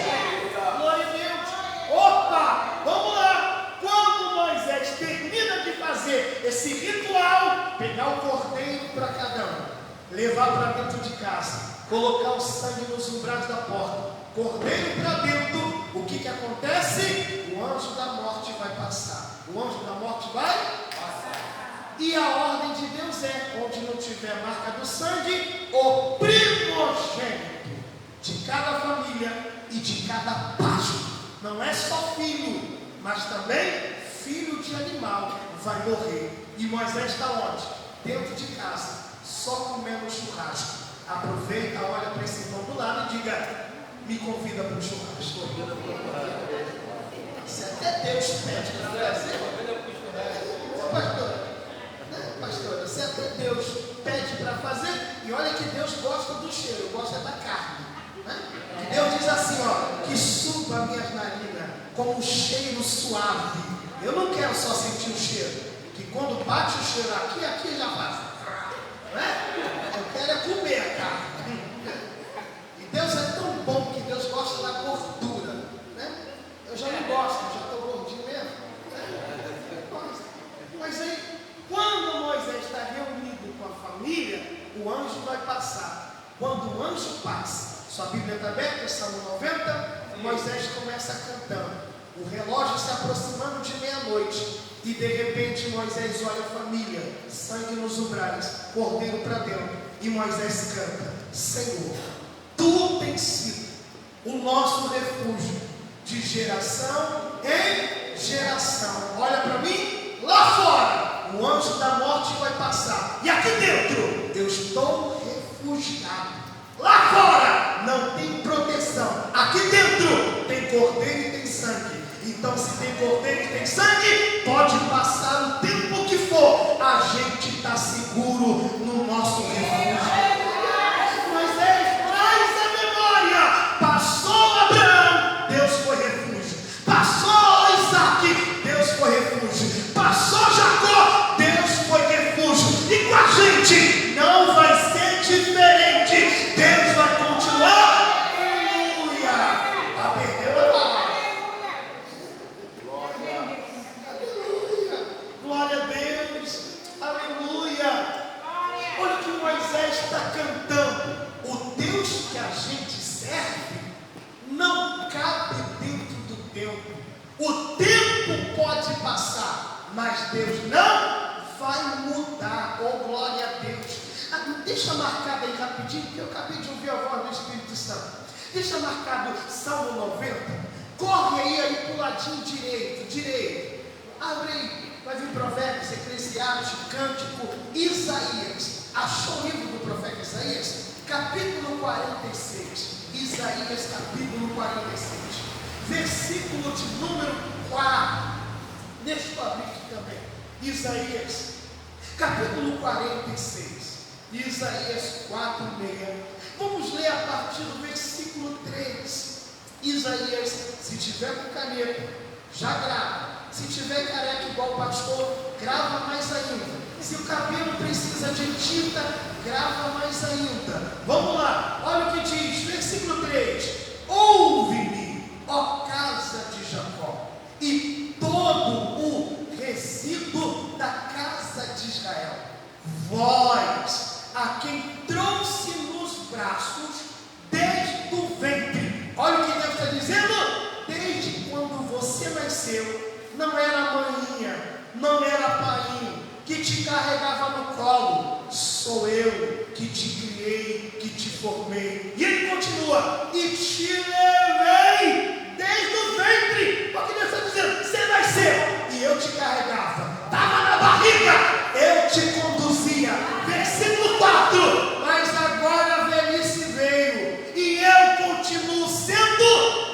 Glória a Deus. Opa, vamos lá. Quando Moisés termina de fazer esse ritual, pegar o cordeiro para cada um, levar para dentro de casa, colocar o sangue nos umbrais da porta, cordeiro para dentro, o que acontece? O anjo da morte vai passar. O anjo da morte vai passar. E a ordem de Deus é: onde não tiver marca do sangue, o primogênito de cada família e de cada pasto. Não é só filho, mas também filho de animal vai morrer. E Moisés está onde? Dentro de casa, só comendo churrasco. Aproveita, olha para esse irmão do lado e diga: me convida para o churrasco. Se até Deus pede para fazer, pastora, se até Deus pede para fazer, e olha que Deus gosta do cheiro, gosta da carne, né? Deus diz assim, ó, que suba minhas narinas como um cheiro suave. Eu não quero só sentir o cheiro, que quando bate o cheiro aqui já faz, né? Eu quero é comer a carne. E Deus é tão bom que Deus gosta da gordura, né? Eu já não gosto, eu já estou gordinho mesmo, né? Mas aí, quando Moisés está reunido com a família, o anjo vai passar. Quando o anjo passa, sua Bíblia está aberta, Salmo 90, Moisés começa cantando. O relógio se aproximando de meia-noite. E de repente Moisés olha a família, sangue nos umbrais, cordeiro para dentro. E Moisés canta: Senhor, Tu tens sido o nosso refúgio de geração em geração. Olha para mim, lá fora o anjo da morte vai passar, e aqui dentro eu estou refugiado. Lá fora não tem proteção, aqui dentro tem cordeiro e tem sangue. Então, se tem cordeiro e tem sangue, pode passar o tempo que for, a gente está seguro no nosso refúgio. Moisés traz a memória: passou Abraão, Deus foi refúgio; passou Isaac, Deus foi refúgio; passou Jacó, Deus foi refúgio. E com a gente não vai ser diferente. Deus vai continuar. Aleluia! Está perdendo a palavra. Glória a Deus, aleluia. Olha o que Moisés está cantando: o Deus que a gente serve não cabe dentro do tempo. O tempo pode passar, mas Deus não vai mudar. Oh, glória a Deus. Deixa marcado aí rapidinho, porque eu acabei de ouvir a voz do Espírito Santo. Deixa marcado Salmo 90. Corre aí para o ladinho direito. Abre aí. Vai vir Provérbios, Eclesiastes, Cântico, Isaías. Achou o livro do profeta Isaías? Capítulo 46. Isaías, capítulo 46. Versículo de número 4. Deixa eu abrir aqui também. Isaías, capítulo 46. Isaías 4:6. Vamos ler a partir do versículo 3. Isaías, se tiver com caneta, já grava. Se tiver careca igual o pastor, grava mais ainda. Se o cabelo precisa de tinta, grava mais ainda. Vamos lá, olha o que diz, versículo 3. Ouve-me, ó casa de Jacó, e todo o resíduo da casa de Israel, vós, a quem trouxe nos braços desde o ventre. Olha o que Deus está dizendo: desde quando você nasceu, não era maninha, não era painho que te carregava no colo. Sou eu que te criei, que te formei. E ele continua: e te levei desde o ventre. O que Deus está dizendo? Você nasceu e eu te carregava. Estava na barriga, eu te conduzia. Versículo 4. Mas agora a velhice veio e eu continuo sendo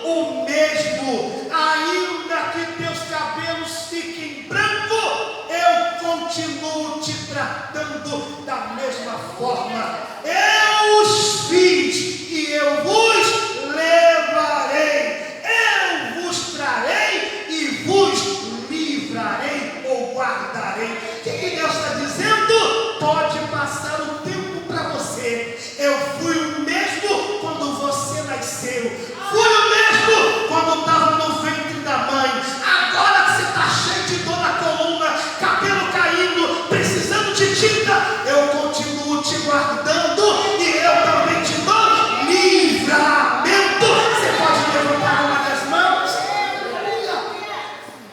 o mesmo. Ainda que teus cabelos fiquem brancos, eu continuo te tratando da mesma forma. Eu os fiz e eu vos levarei. Eu vos trarei e vos livrarei ou guardarei. O que Deus está dizendo? Pode passar o tempo para você. Eu fui o mesmo quando você nasceu. Fui o mesmo quando estava no ventre da mãe. Agora que você está cheio de dor na coluna, cabelo caindo, precisando de tinta, eu continuo te guardando e eu também te dou livramento. Você pode levantar uma das mãos?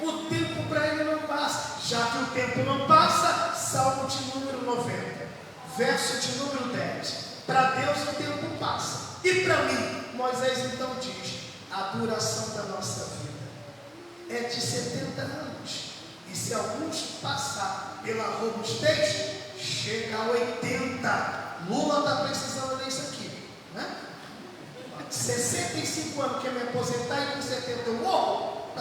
O tempo para ele não passa. Já que o tempo não passa, Salmo de número 90, verso de número 10. Para Deus o tempo passa. E para mim, Moisés então diz: a duração da nossa vida é de 70 anos. E se alguns passar pela robustez, chega a 80. Lula está precisando disso aqui, né? 65 anos, quer me aposentar e com 70 eu morro?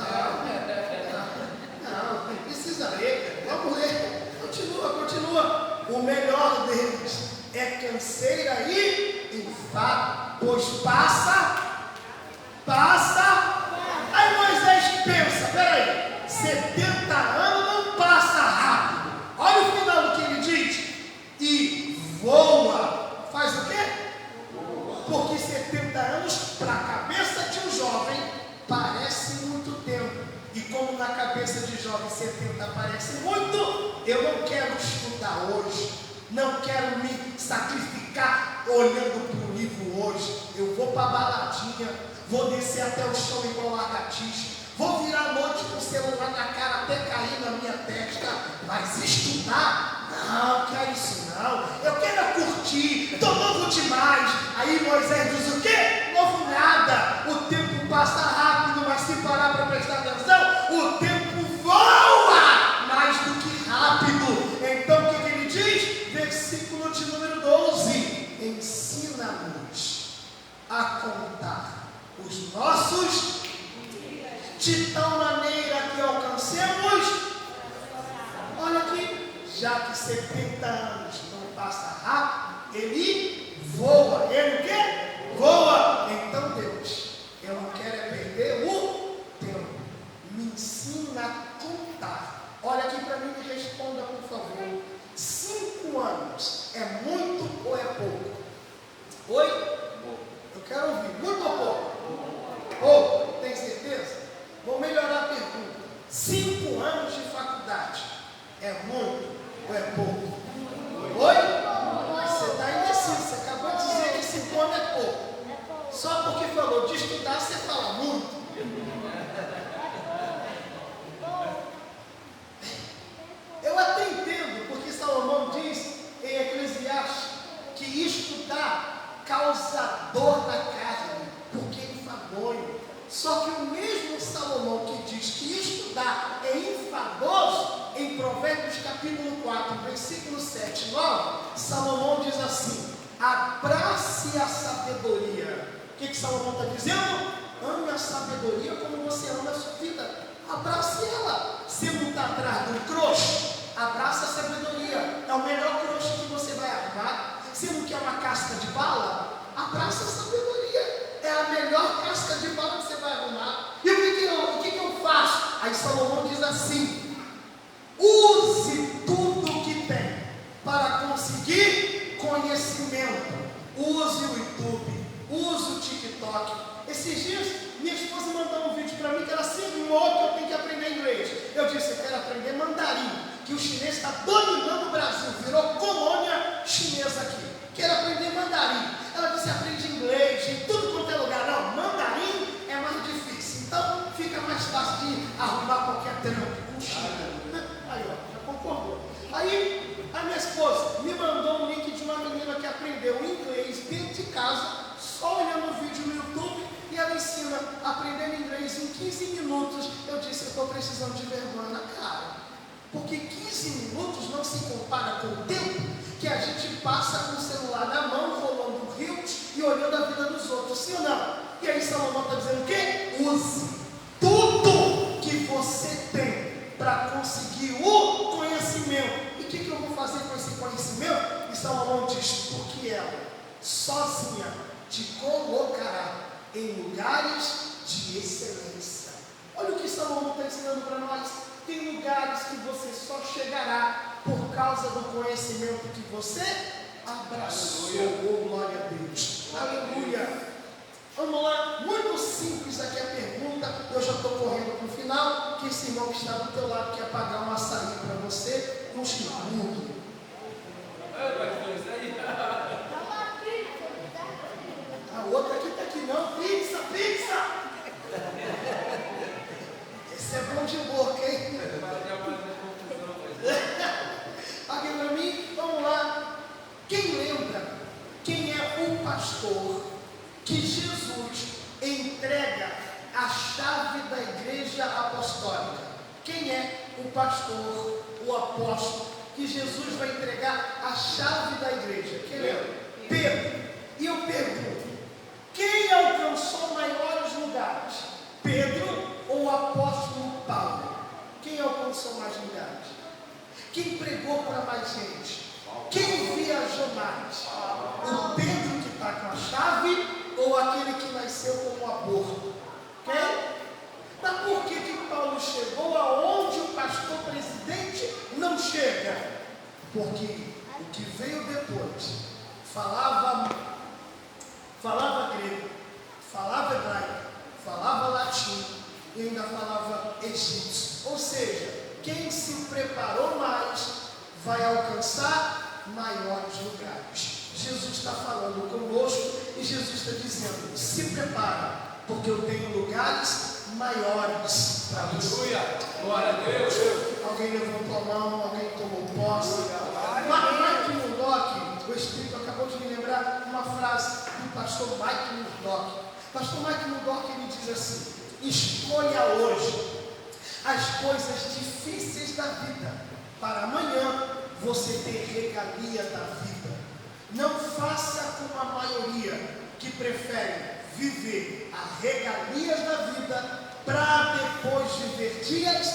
Não precisa ler. Vamos ler. Continua. O melhor deles é canseira e enfado, pois passa. Aí Moisés pensa, peraí, 70 anos não passa rápido. Olha o final do que ele diz. E voa. Faz o quê? Porque 70 anos, para a cabeça de um jovem, parece muito tempo. E como na cabeça de jovem 70 parece muito, eu não quero estudar hoje. Não quero me sacrificar olhando para o livro hoje. Eu vou para a baladinha, vou descer até o chão igual lagartixa, vou virar a noite com o celular na cara até cair na minha testa. Mas estudar? Não, quero isso não. Eu quero curtir, estou novo demais. Aí Moisés diz o quê? Novo nada. O tempo passa rápido, mas se parar para prestar atenção, o tempo voa mais do que rápido. Então o que ele diz? Versículo de número 12. Ensina-nos a contar os nossos de tal maneira que alcancemos. Olha aqui, já que 70 anos não passa rápido, ele voa. Ele o quê? Voa. Então Deus, eu não quero é perder o tempo. Me ensina a contar. Olha aqui para mim e me responda, por favor. 5 anos é muito ou é pouco? Oi? Eu quero ouvir. Muito ou pouco? Pouco. Tem certeza? Vou melhorar a pergunta. 5 anos de faculdade é muito ou é pouco? Oi? Você está indeciso. Você acabou de dizer que 5 anos é pouco. Só porque falou de estudar, você fala muito. Eu até entendo, porque Salomão diz em Eclesiastes que estudar causa dor na carne, porque é enfadonho. Só que o mesmo Salomão que diz que estudar é enfadoso, em Provérbios capítulo 4, versículo 7 e 9, Salomão diz assim: abrace a sabedoria. O que Salomão está dizendo? Ame a sabedoria como você ama a sua vida. Abrace ela. Se não está atrás de um croche, abraça a sabedoria. É o melhor croche que você vai arrumar. Se não quer uma casca de bala, abraça a sabedoria. É a melhor casca de bala que você vai arrumar. E o que eu faço? Aí Salomão diz assim: use tudo que tem para conseguir conhecimento. Use o YouTube, use o TikTok. Esses dias, minha esposa mandou um vídeo para mim que ela cismou que eu tenho que aprender inglês. Eu disse: eu quero aprender mandarim, que o chinês está dominando o Brasil, virou colônia chinesa aqui. Quero aprender mandarim. Ela disse: aprende inglês em tudo quanto é lugar. Não, mandarim é mais difícil. Então, fica mais fácil de arrumar qualquer trampo com China. Aí, ó, já concordou. Aí, a minha esposa me mandou um link de uma menina que aprendeu inglês dentro de casa, só olhando o vídeo no YouTube, e ela ensina aprendendo inglês em 15 minutos. Eu disse: eu estou precisando de vergonha na cara. Porque 15 minutos não se compara com o tempo que a gente passa com o celular na mão, rolando rios e olhando a vida dos outros, sim ou não? E aí Salomão está dizendo o quê? Use tudo que você tem para conseguir o conhecimento. E o que eu vou fazer com esse conhecimento? E Salomão diz: porque ela sozinha te colocará em lugares de excelência. Olha o que Salomão está ensinando para nós. Tem lugares que você só chegará por causa do conhecimento que você abraçou. Oh, glória a Deus. Aleluia. Vamos lá. Muito simples aqui a pergunta. Eu já estou correndo para o final. Que esse irmão que está do teu lado quer pagar um açaí para você com chimento. A outra aqui está aqui não. Pizza. Esse é bom de boca, hein? Paguei para mim? Vamos lá. Quem lembra quem é o pastor que Jesus entrega a chave da igreja apostólica? Quem é o pastor, o apóstolo, que Jesus vai entregar a chave da igreja? Quem lembra? Pedro. E eu pergunto: quem alcançou maiores lugares? Pedro ou o apóstolo aborto. Ok? Mas por que Paulo chegou aonde o pastor presidente não chega? Porque o que veio depois falava grego, falava hebraico, falava latim e ainda falava egípcio. Ou seja, quem se preparou mais vai alcançar maiores lugares. Jesus está falando conosco e Jesus está dizendo: se prepara, porque eu tenho lugares maiores para você. Aleluia! Glória a Deus! Alguém levantou a mão, alguém tomou posse. Mike Murdock, o Espírito acabou de me lembrar uma frase do pastor Mike Murdock. Pastor Mike Murdock, ele diz assim: escolha hoje as coisas difíceis da vida, para amanhã você ter regalia da vida. Não faça como a maioria que prefere viver as regalias da vida para depois viver dias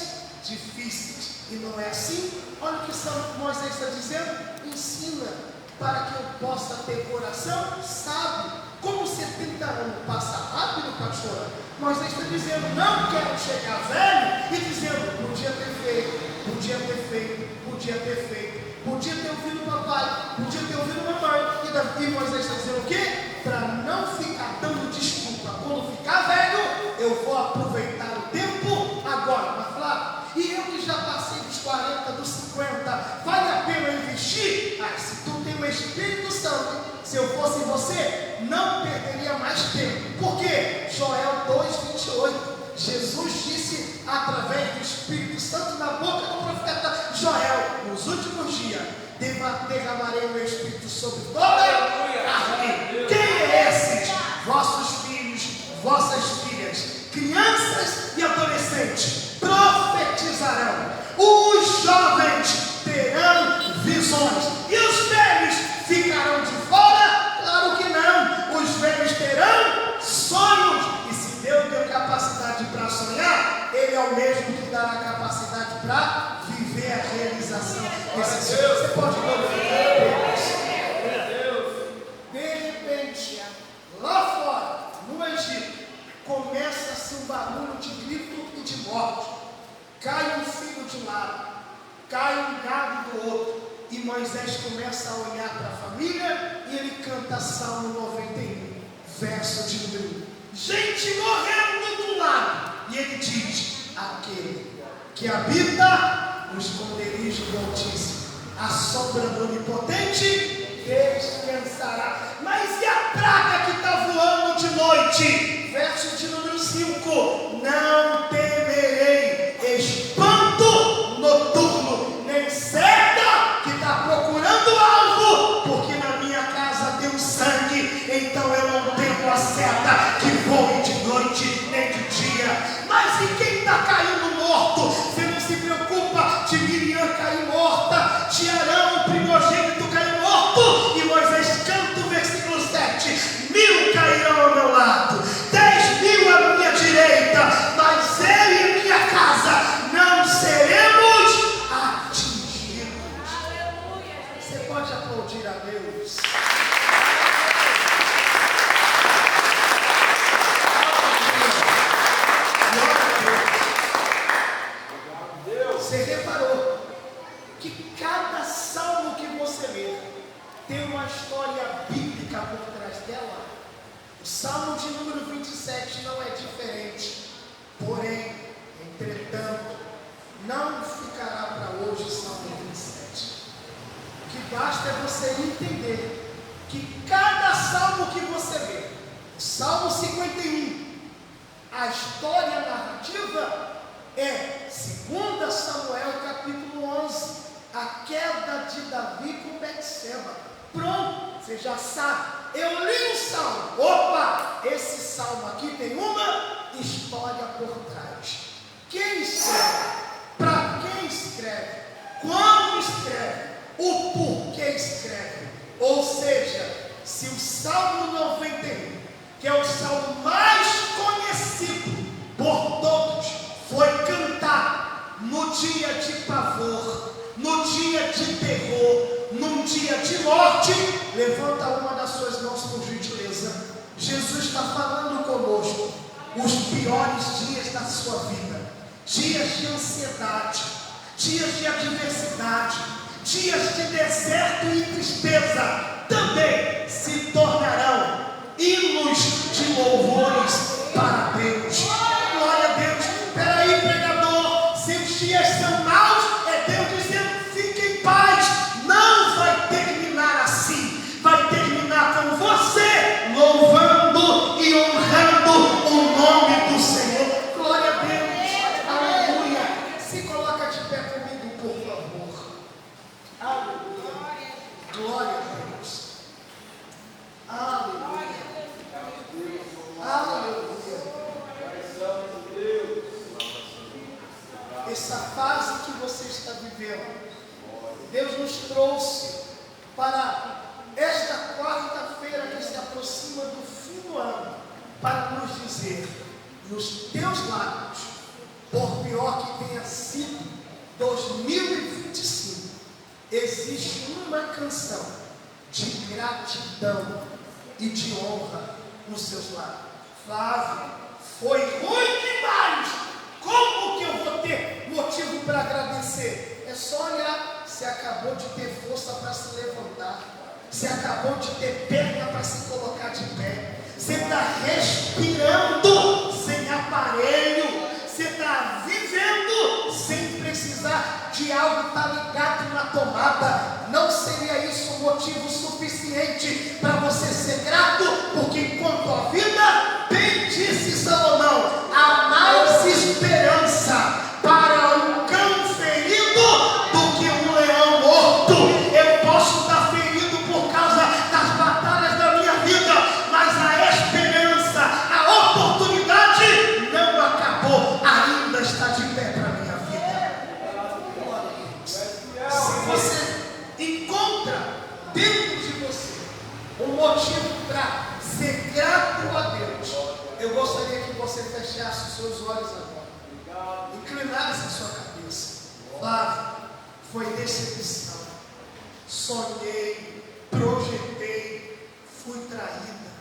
difíceis. E não é assim? Olha o que Moisés está dizendo: ensina para que eu possa ter coração sábio. Como 70 anos passa rápido, pastora? Moisés está dizendo: não quero chegar velho e dizendo: podia ter feito, podia ter feito, podia ter feito, podia ter ouvido o papai, podia ter ouvido a mamãe. E Moisés está dizendo o quê? Para não ficar dando desculpa quando ficar velho, eu vou aproveitar o tempo agora. Mas falar: e eu que já passei dos 40, dos 50, vale a pena investir? Ah, se tu tem o Espírito Santo, se eu fosse você, não perderia mais tempo. Por quê? Joel 2:28. Jesus disse através do Espírito Santo na boca do profeta Joel: nos últimos dias derramarei o meu Espírito sobre toda a carne. Quem é esses? Vossos filhos, vossas filhas, crianças e adolescentes profetizarão. Os jovens terão visões e os velhos ficarão de fora? Claro que não. Os velhos terão sonhos. E se Deus deu capacidade para sonhar, Ele é o mesmo que dará capacidade para viver a realização desse sonho. Você pode glorificar a Deus. De repente, lá fora, no Egito, começa-se um barulho de grito e de morte. Cai um filho de um lado, cai um gado do outro, e Moisés começa a olhar para a família e ele canta Salmo 91, verso de número 1. Gente morrendo do lado, e ele diz: aquele que habita no esconderijo do Altíssimo, a sombra do Onipotente descansará. Mas e a praga que está voando de noite? Verso de número 5: não temerei espanto noturno, nem seta que está procurando alvo, porque na minha casa tem sangue, então eu não tenho a seta que voe de noite nem de dia. Mas e quem está caindo morto? Você não se preocupa de Miriam cair morta, de Arão, o primogênito, cair morto, e Moisés canta o versículo 7: 1000 cairão ao meu lado, 10.000 à minha direita, mas eu e minha casa não seremos atingidos. Você pode aplaudir a Deus? Você reparou que cada salmo que você lê tem uma história bíblica por trás dela? O salmo de número 27 não é diferente. Porém, entretanto, não ficará para hoje o salmo 27. O que basta é você entender que cada salmo que você lê, o salmo 51, a história narrativa é 2 Samuel capítulo 11, a queda de Davi com Betseba. Pronto, você já sabe. Eu li um salmo. Opa, esse salmo aqui tem uma história por trás. Quem escreve? Para quem escreve? Quando escreve? O porquê escreve? Ou seja, se o Salmo 91, que é o salmo mais conhecido por todos, foi cantado no dia de pavor, no dia de terror, num dia de morte, levanta uma das suas mãos por gentileza. Jesus está falando conosco. os piores dias da sua vida, dias de ansiedade, dias de adversidade, dias de deserto e tristeza, também se tornarão hinos de louvores para Deus. Glória a Deus. Espera aí, pregador, se os dias são maus, é Deus dizendo: fique em paz. Não vai terminar assim, vai terminar com você louvando e honrando o nome do Senhor. Glória a Deus. Aleluia. Se coloca de pé comigo, por favor. Aleluia. Glória a Deus. Aleluia. Aleluia. Essa fase que você está vivendo, Deus nos trouxe para esta quarta-feira que se aproxima do fim do ano, para nos dizer, nos teus lábios, por pior que tenha sido 2025, existe uma canção de gratidão e de honra nos seus lábios. Flávio, foi ruim demais. Como que eu vou ter motivo para agradecer? É só olhar. Você acabou de ter força para se levantar. Você acabou de ter perna para se colocar de pé. Você está respirando sem aparelho. Você está vivendo sem precisar de algo estar ligado na tomada. Não seria isso um motivo suficiente para você ser grato? Porque enquanto a vida, bem disse Salomão, há mais esperança para um cão ferido do que um leão morto. Eu posso estar ferido por causa das batalhas da minha vida, mas a esperança, a oportunidade não acabou, ainda está de pé para a minha vida. Se você encontra dentro de você um motivo para ser grato a Deus, eu gostaria que você fechasse os seus olhos agora, inclinasse a sua cabeça. Flávio, foi decepção, sonhei, projetei, fui traída,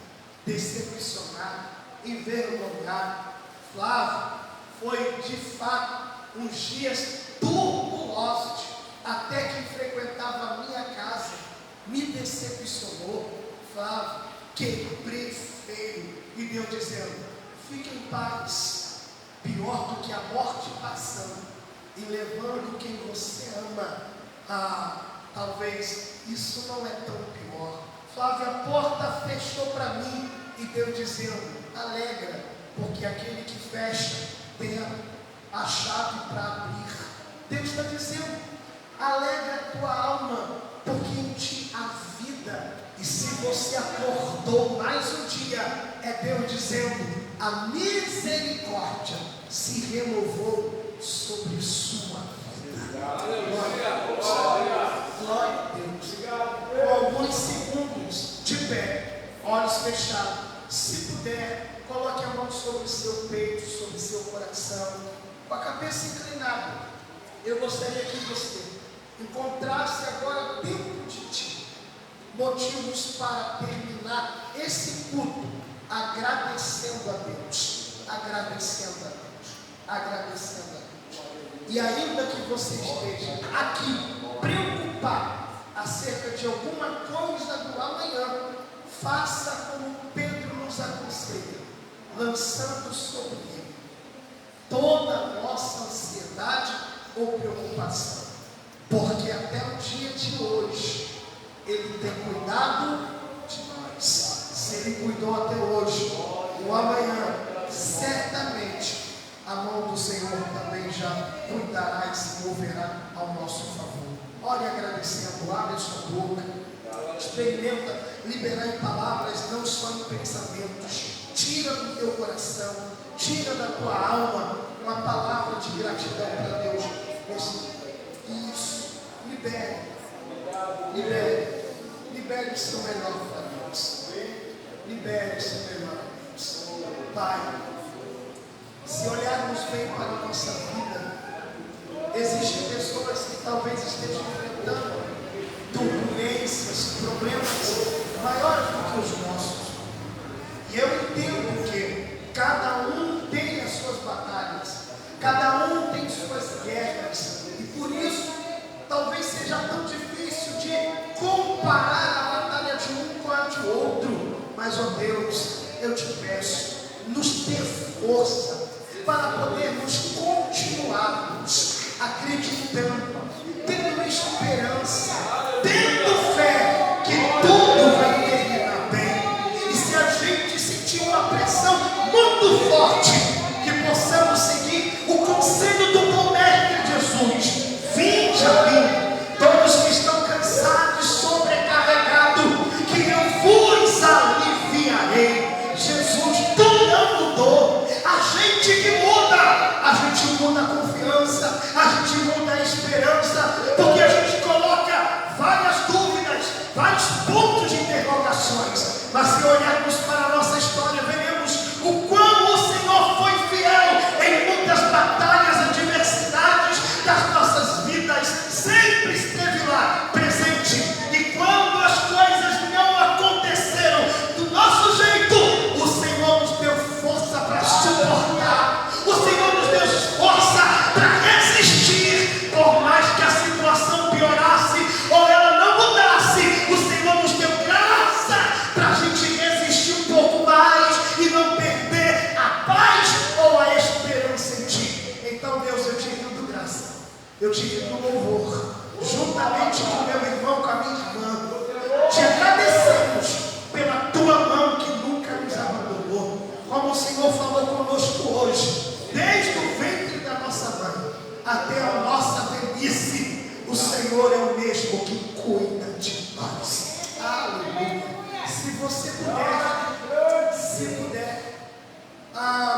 decepcionado, envergonhado. Flávio, foi de fato uns dias turbulosos, até quem frequentava a minha casa me decepcionou. Flávio, quebrei feio, e Deus dizendo: fique em paz. Pior do que a morte passando e levando quem você ama. Talvez isso não é tão pior. Flávio, a porta fechou para mim, e Deus dizendo: alegra, porque aquele que fecha tem a chave para abrir. Deus está dizendo: alegra a tua alma, porque em ti há vida. E se você acordou mais um dia, é Deus dizendo: a misericórdia se renovou sobre sua vida. Glória a Deus. Glória a Deus. Por alguns segundos, de pé, olhos fechados. Se puder, coloque a mão sobre o seu peito, sobre o seu coração, com a cabeça inclinada. Eu gostaria que você encontrasse agora dentro de ti motivos para terminar esse culto agradecendo a Deus, agradecendo a Deus, agradecendo a Deus. E ainda que você esteja aqui preocupado acerca de alguma coisa do amanhã, faça como Pedro nos aconselha, lançando sobre ele toda a nossa ansiedade ou preocupação, porque até o dia de hoje Ele tem cuidado de nós. Se Ele cuidou até hoje, o amanhã, certamente, a mão do Senhor também já cuidará e se moverá ao nosso favor. Ore agradecendo, abre a sua boca, experimenta liberar em palavras, não só em pensamentos. Tira do teu coração, tira da tua alma uma palavra de gratidão para Deus. Isso, libere, libere. Libere o seu melhor para Deus. Libere o seu melhor para Deus. Pai, se olharmos bem para a nossa vida, existem pessoas que talvez estejam enfrentando turbulências, problemas maiores do que os nossos. E eu entendo que cada um o outro. Mas, ó Deus, eu te peço, nos dê força para podermos continuarmos acreditando, tendo esperança, tendo fé que tudo vai terminar bem. E se a gente sentir uma pressão muito forte, que possamos seguir o conselho do bom mestre Jesus: vinde a mim, todos que estão cansados e sobrecarregados, que eu vos aliviarei. Jesus, tu não mudou. A gente que muda, a gente muda a confiança, a gente muda a esperança, porque a gente coloca várias dúvidas, vários pontos de interrogações. Mas se olharmos para a nossa história, veremos o quão o Senhor foi fiel em muitas batalhas, adversidades das nossas vidas, sempre esteve lá presente. E quando as coisas não aconteceram do nosso jeito, o Senhor nos deu força para suportar, o Senhor nos deu força para resistir, por mais que a situação piorasse ou ela não mudasse. O Senhor nos deu graça para a gente resistir um pouco mais e não perder a paz ou a esperança em Ti. Então, Deus, eu te rendo graça, eu te rendo louvor, juntamente com meu irmão, com a minha irmã. Te agradecemos pela Tua mão que nunca nos abandonou, como o Senhor falou conosco hoje, desde o ventre da nossa mãe até a nossa velhice. O Senhor é o mesmo que cuida de nós. Aleluia. Se você puder,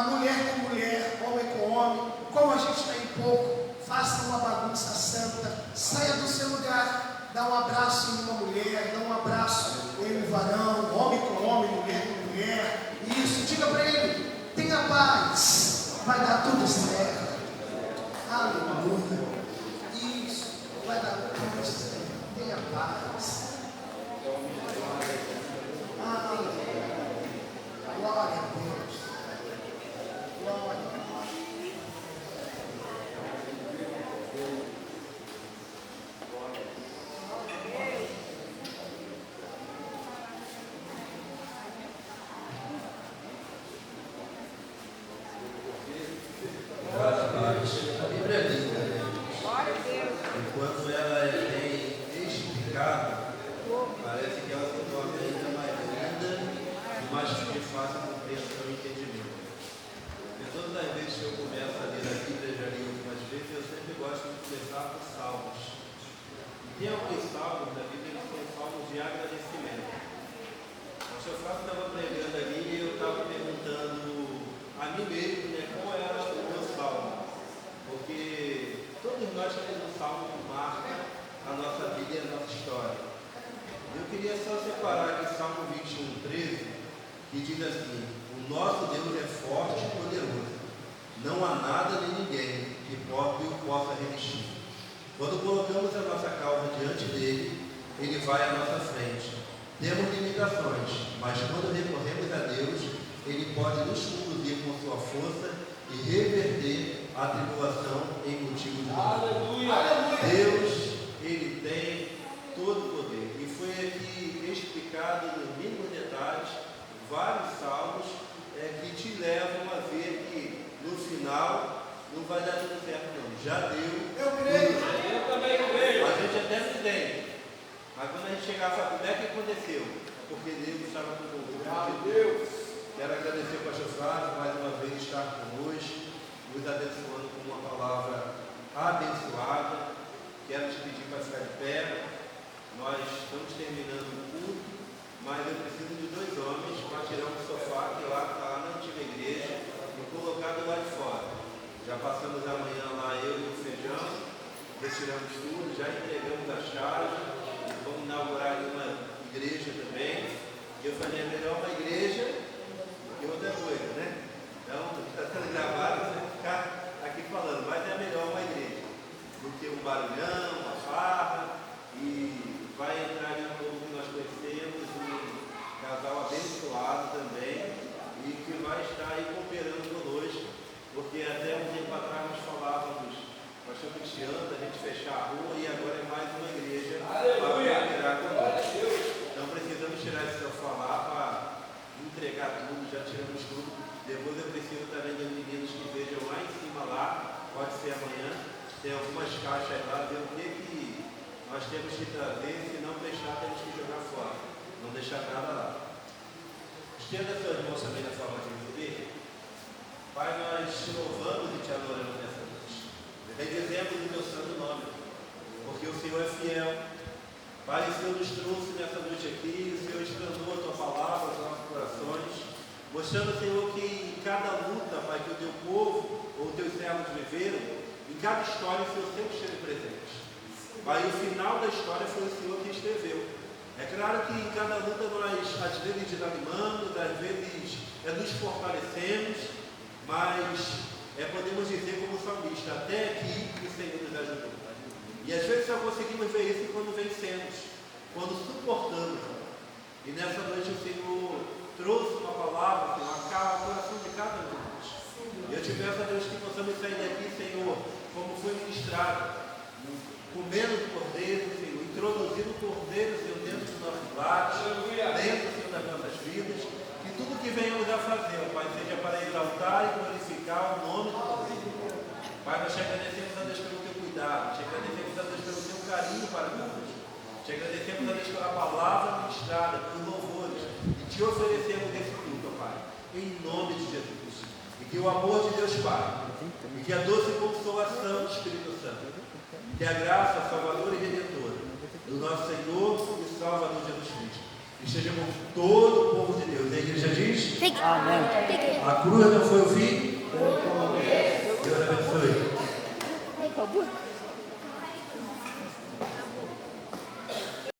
mulher com mulher, homem com homem, como a gente está em pouco, faça uma bagunça santa, saia do seu lugar, dá um abraço em uma mulher, dá um abraço em um varão, homem com homem, mulher com mulher. Isso, diga para ele: tenha paz, vai dar tudo certo. Aleluia. Isso, vai dar tudo certo. Tenha paz. Aleluia. Glória a Deus. Glória a Deus. Enquanto ela é bem explicada, parece que ela se torna ainda mais linda e mais fácil de compreensão e entendimento. E todas as vezes que eu começo a ler a Bíblia, já li algumas vezes, eu sempre gosto de começar por salmos. E tem alguns salmos da Bíblia que são salmos de agradecimento. O pastor Fábio estava pregando ali e eu estava perguntando a mim mesmo, né, qual era o meu salmo. Porque todos nós temos um salmo que marca a nossa vida e a nossa história. Eu queria só separar aqui Salmo 21:13, que diz assim: o nosso Deus é forte e poderoso, não há nada nem ninguém que o possa resistir. Quando colocamos a nossa causa diante dele, ele vai à nossa frente. Temos limitações, mas quando recorremos a Deus, ele pode nos conduzir com sua força e reverter a tribulação em motivo de louvor. Deus, ele tem todo o poder. E foi aqui explicado nos mínimos detalhes vários salmos que te levam a ver que no final não vai dar tudo certo não. Já deu. Eu creio. Eu também creio. A gente até se entende. Mas quando a gente chegar, sabe como é que aconteceu? Porque Deus estava conosco. Deus. Quero agradecer ao pastor Flávio mais uma vez estar conosco, nos abençoando com uma palavra abençoada. Quero te pedir para ficar de pé. Nós estamos terminando o culto, mas eu preciso de 2 homens para tirar um sofá que lá está na antiga igreja e colocar do lado de fora. Já passamos a manhã lá, eu e o Feijão, retiramos tudo, já entregamos a chave, vamos inaugurar uma igreja também. E eu falei, é melhor uma igreja e outra coisa, né? Então, está sendo gravado, você vai ficar aqui falando, mas é melhor uma igreja do que um barulhão, uma farra, e vai entrar em um povo que nós conhecemos, tem algumas caixas lá, ver o que nós temos que trazer, se não prestar, temos que jogar fora. Não deixar nada lá. Estenda a sua mão também na forma de viver. Pai, nós te louvamos e te adoramos nessa noite. Bendizemos o teu santo nome, porque o Senhor é fiel. Pai, o Senhor nos trouxe nessa noite aqui, o Senhor explanou a tua palavra aos nossos corações, mostrando, Senhor, que em cada luta, Pai, que o teu povo ou os teus servos viveram, em cada história o Senhor sempre esteve presente. Pai, o final da história foi o Senhor que escreveu. É claro que em cada luta nós, às vezes, desanimamos, às vezes nos fortalecemos, mas podemos dizer como salmista, até aqui o Senhor nos ajudou. E às vezes só conseguimos ver isso quando vencemos, quando suportamos. E nessa noite o Senhor trouxe uma palavra, Senhor, acalma o coração de cada um de nós. E eu te peço a Deus que possamos sair daqui, Senhor, como foi ministrado, comendo o cordeiro, Senhor, introduzindo o cordeiro, Senhor, dentro dos nossos lares, dentro, Senhor, das nossas vidas. Que tudo que venhamos a fazer, Pai, seja para exaltar e glorificar o nome do Cordeiro. Pai, nós te agradecemos a Deus pelo teu cuidado, te agradecemos a Deus pelo teu carinho para conosco, te agradecemos a Deus pela palavra ministrada, pelos louvores, e te oferecemos esse culto, Pai, em nome de Jesus. E que o amor de Deus Pai, e que a doce consolação do Espírito Santo, que a graça salvadora e redentora do nosso Senhor e Salvador Jesus Cristo esteja com todo o povo de Deus. E a igreja diz: Amém. A cruz não foi o fim.